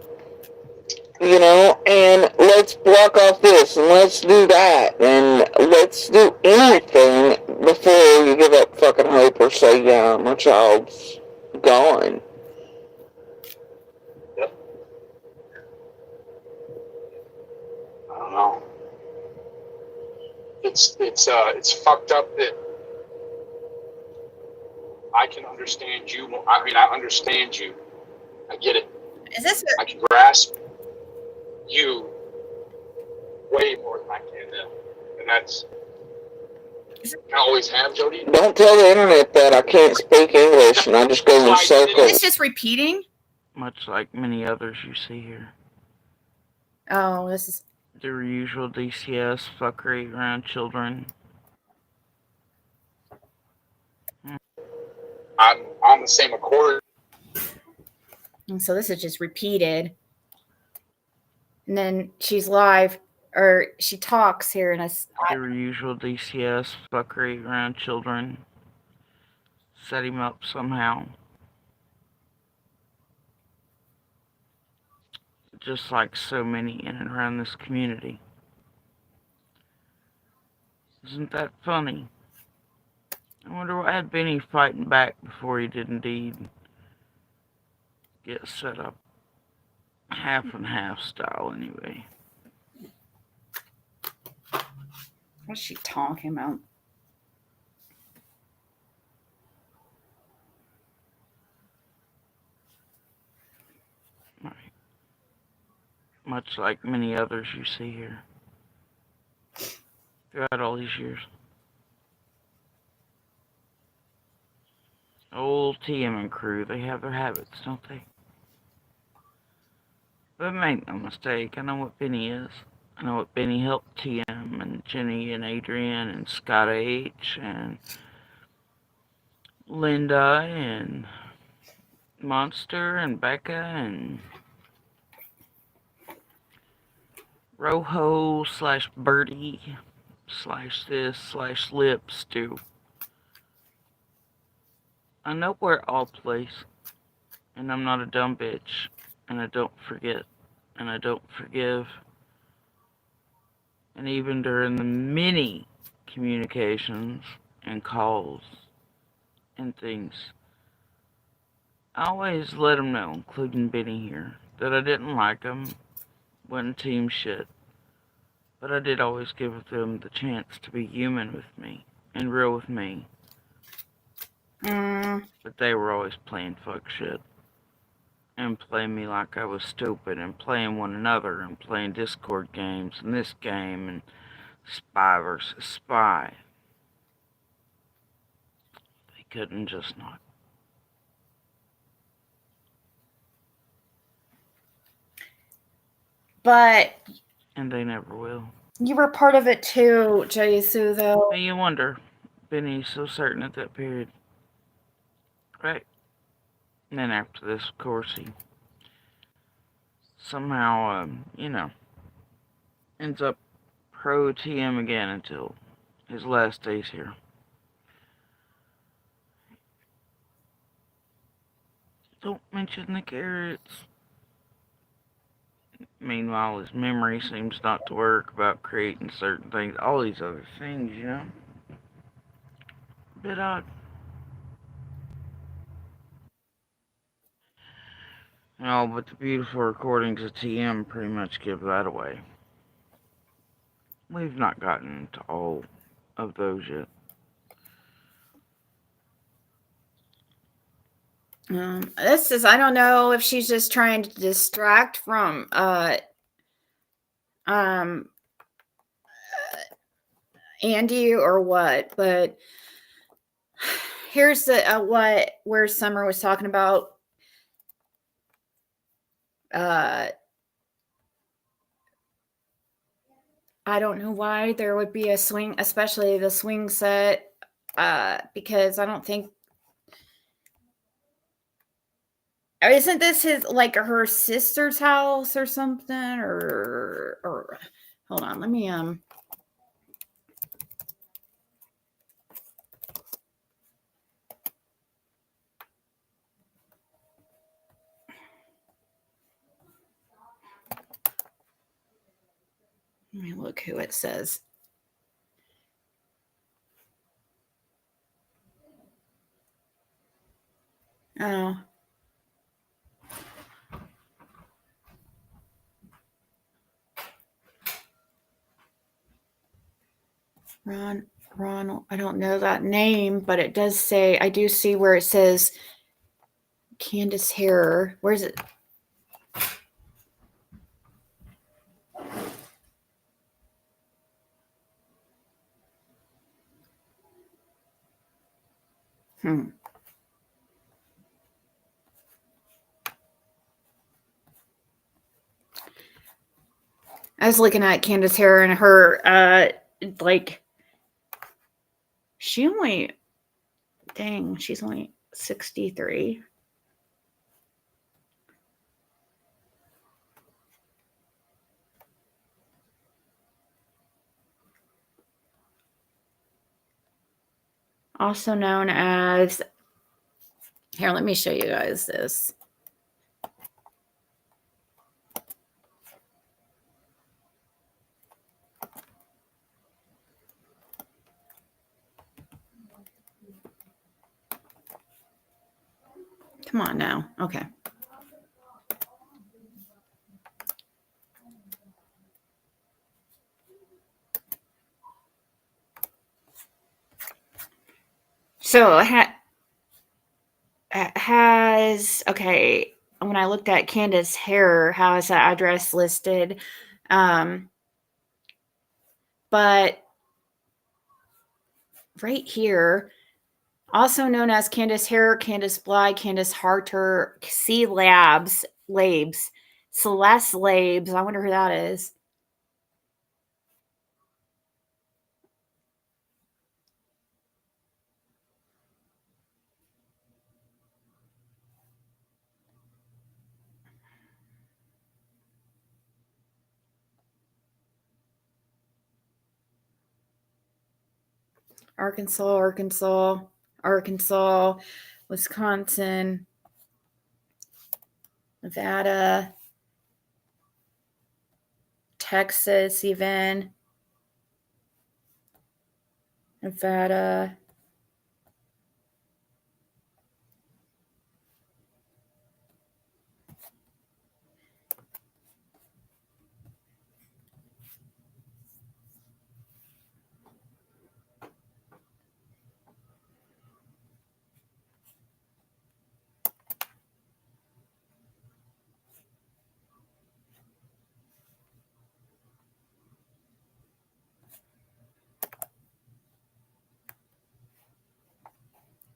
You know, and let's block off this, and let's do that, and let's do anything before you give up fucking hope or say, yeah, my child's gone. Yep. I don't know. It's fucked up that I can understand you. I mean, I understand you. I get it. Is this? I can grasp you way more than I can them, and that's I always have, Jody. Don't tell the internet that I can't speak English and I just go in circles. It's just repeating. Much like many others you see here. Oh, this is Their usual DCS fuckery around children. I'm on the same accord. and so this is just repeated. And then she's live, or she talks here, and Their usual DCS fuckery around children. Set him up somehow. Just like so many in and around this community. Isn't that funny? I wonder why had Benny fighting back before he did indeed get set up. Half and half style anyway. what's she talking about? Right. Much like many others you see here. Throughout all these years. Old TM and crew, they have their habits, don't they? But make no mistake, I know what Benny is. I know what Benny helped TM and Jenny and Adrian and Scott H and Linda and Monster and Becca and Roho / Birdie / this / Lips do. I know where it all plays, and I'm not a dumb bitch, and I don't forget, and I don't forgive. And even during the many communications and calls and things, I always let them know, including Benny here, that I didn't like them, wasn't team shit. But I did always give them the chance to be human with me and real with me. But they were always playing fuck shit. And playing me like I was stupid, and playing one another, and playing Discord games, and this game, and spy versus spy. They couldn't just not. But And they never will. you were part of it too, Jesu, though. And you wonder, Benny's so certain at that period. Right? And then after this, of course, he somehow, ends up pro TM again until his last days here. Don't mention the carrots. Meanwhile, his memory seems not to work about creating certain things. All these other things, you know? A bit odd. Oh, but the beautiful recordings of TM pretty much give that away. We've not gotten to all of those yet. This is, I don't know if she's just trying to distract from Andy or what, but here's the where Summer was talking about I don't know why there would be a swing, especially the swing set, because I don't think, isn't this his, like, her sister's house or something, or hold on, let me Let me look who it says. Oh. Ron, I don't know that name, but it does say, I do see where it says Candace Harrer. Where's it? I was looking at Candace Harrer and her, she's only 63. Also known as, here, let me show you guys this. Come on now. Okay. So it has, okay, when I looked at Candace Harrer, how is that address listed? But right here, also known as Candace Harrer, Candace Bly, Candace Harter, C. Labs, Celeste Labs. I wonder who that is. Arkansas, Wisconsin, Nevada, Texas, even Nevada.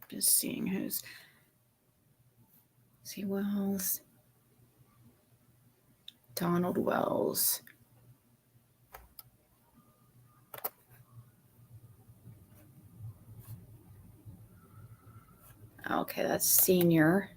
Just seeing who's. See Wells. Donald Wells. Okay, that's senior.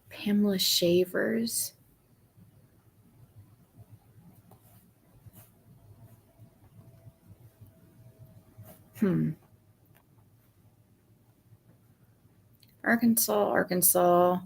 Pamela Shavers. Arkansas.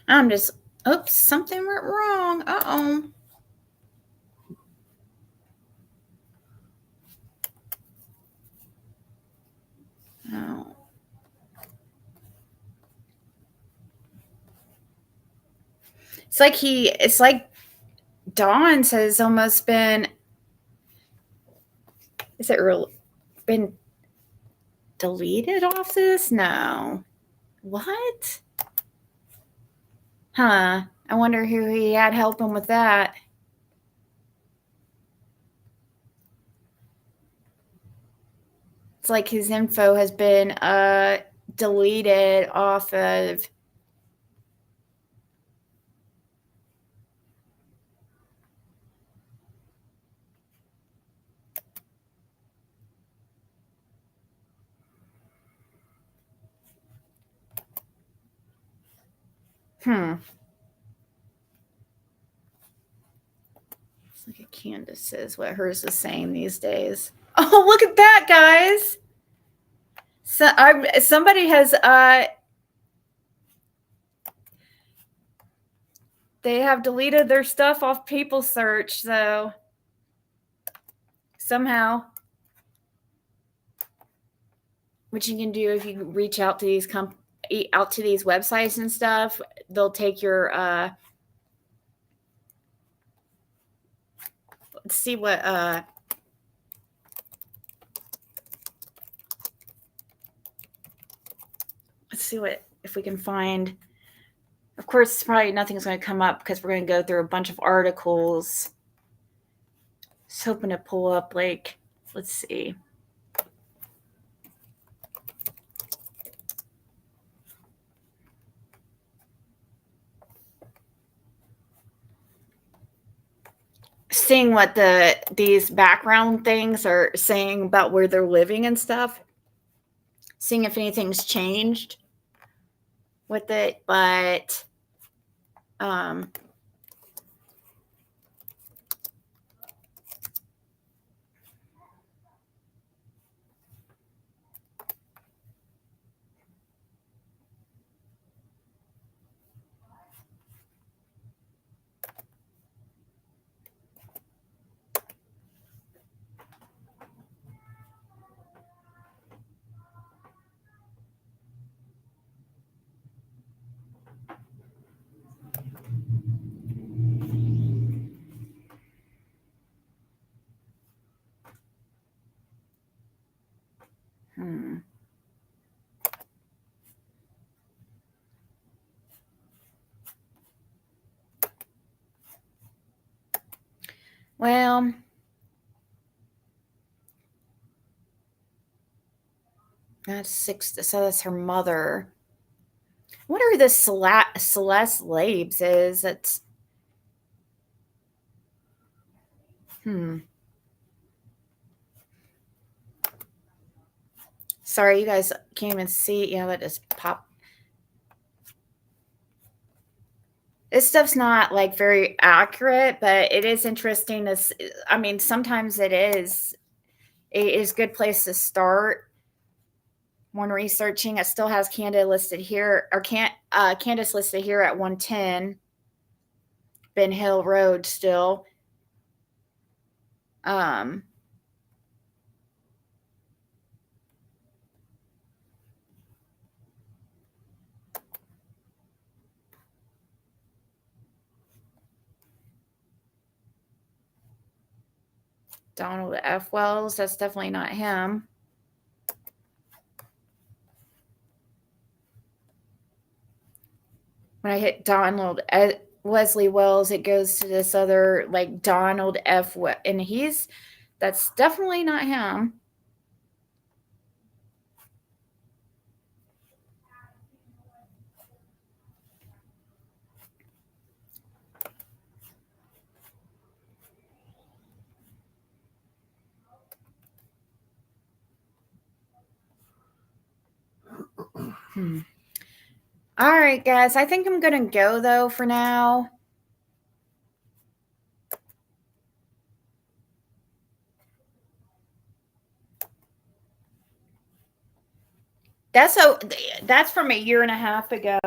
I'm just, oops, something went wrong. Uh-oh. Oh. It's like Dawn says almost been, is it real, been deleted off this? No. What? Huh. I wonder who he had helping with that. It's like his info has been deleted off of. Let's look at Candace's, what hers is saying these days. Oh, look at that, guys. So somebody has they have deleted their stuff off People Search, so somehow, which you can do if you reach out to these websites and stuff, they'll take your let's see what if we can find. Of course, probably nothing's going to come up because we're going to go through a bunch of articles. Just hoping to pull up, like, let's see. Seeing what these background things are saying about where they're living and stuff. Seeing if anything's changed with it, but well, that's 6. So that's her mother. What are the Celeste Labes is? That's Sorry, you guys can't even see. You know, it just pop. This stuff's not like very accurate, but it is interesting. I mean, sometimes it is. It is a good place to start when researching. It still has Candace listed here, or Candace listed here at 110 Ben Hill Road still. Donald F. Wells, that's definitely not him. When I hit Donald Wesley Wells, it goes to this other, like, Donald F. And that's definitely not him. All right, guys. I think I'm going to go, though, for now. That's from a year and a half ago,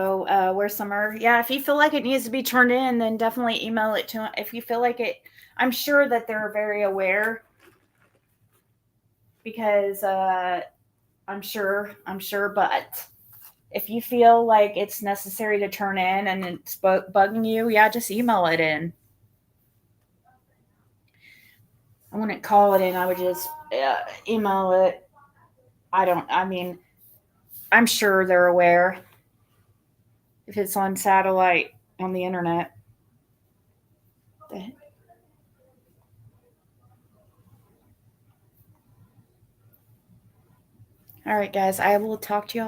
where Summer. Yeah, if you feel like it needs to be turned in, then definitely email it to them. If you feel like it, I'm sure that they're very aware. Because I'm sure, but if you feel like it's necessary to turn in and it's bugging you, yeah, just email it in. I wouldn't call it in. I would just email it. I'm sure they're aware if it's on satellite on the internet. All right, guys. I will talk to y'all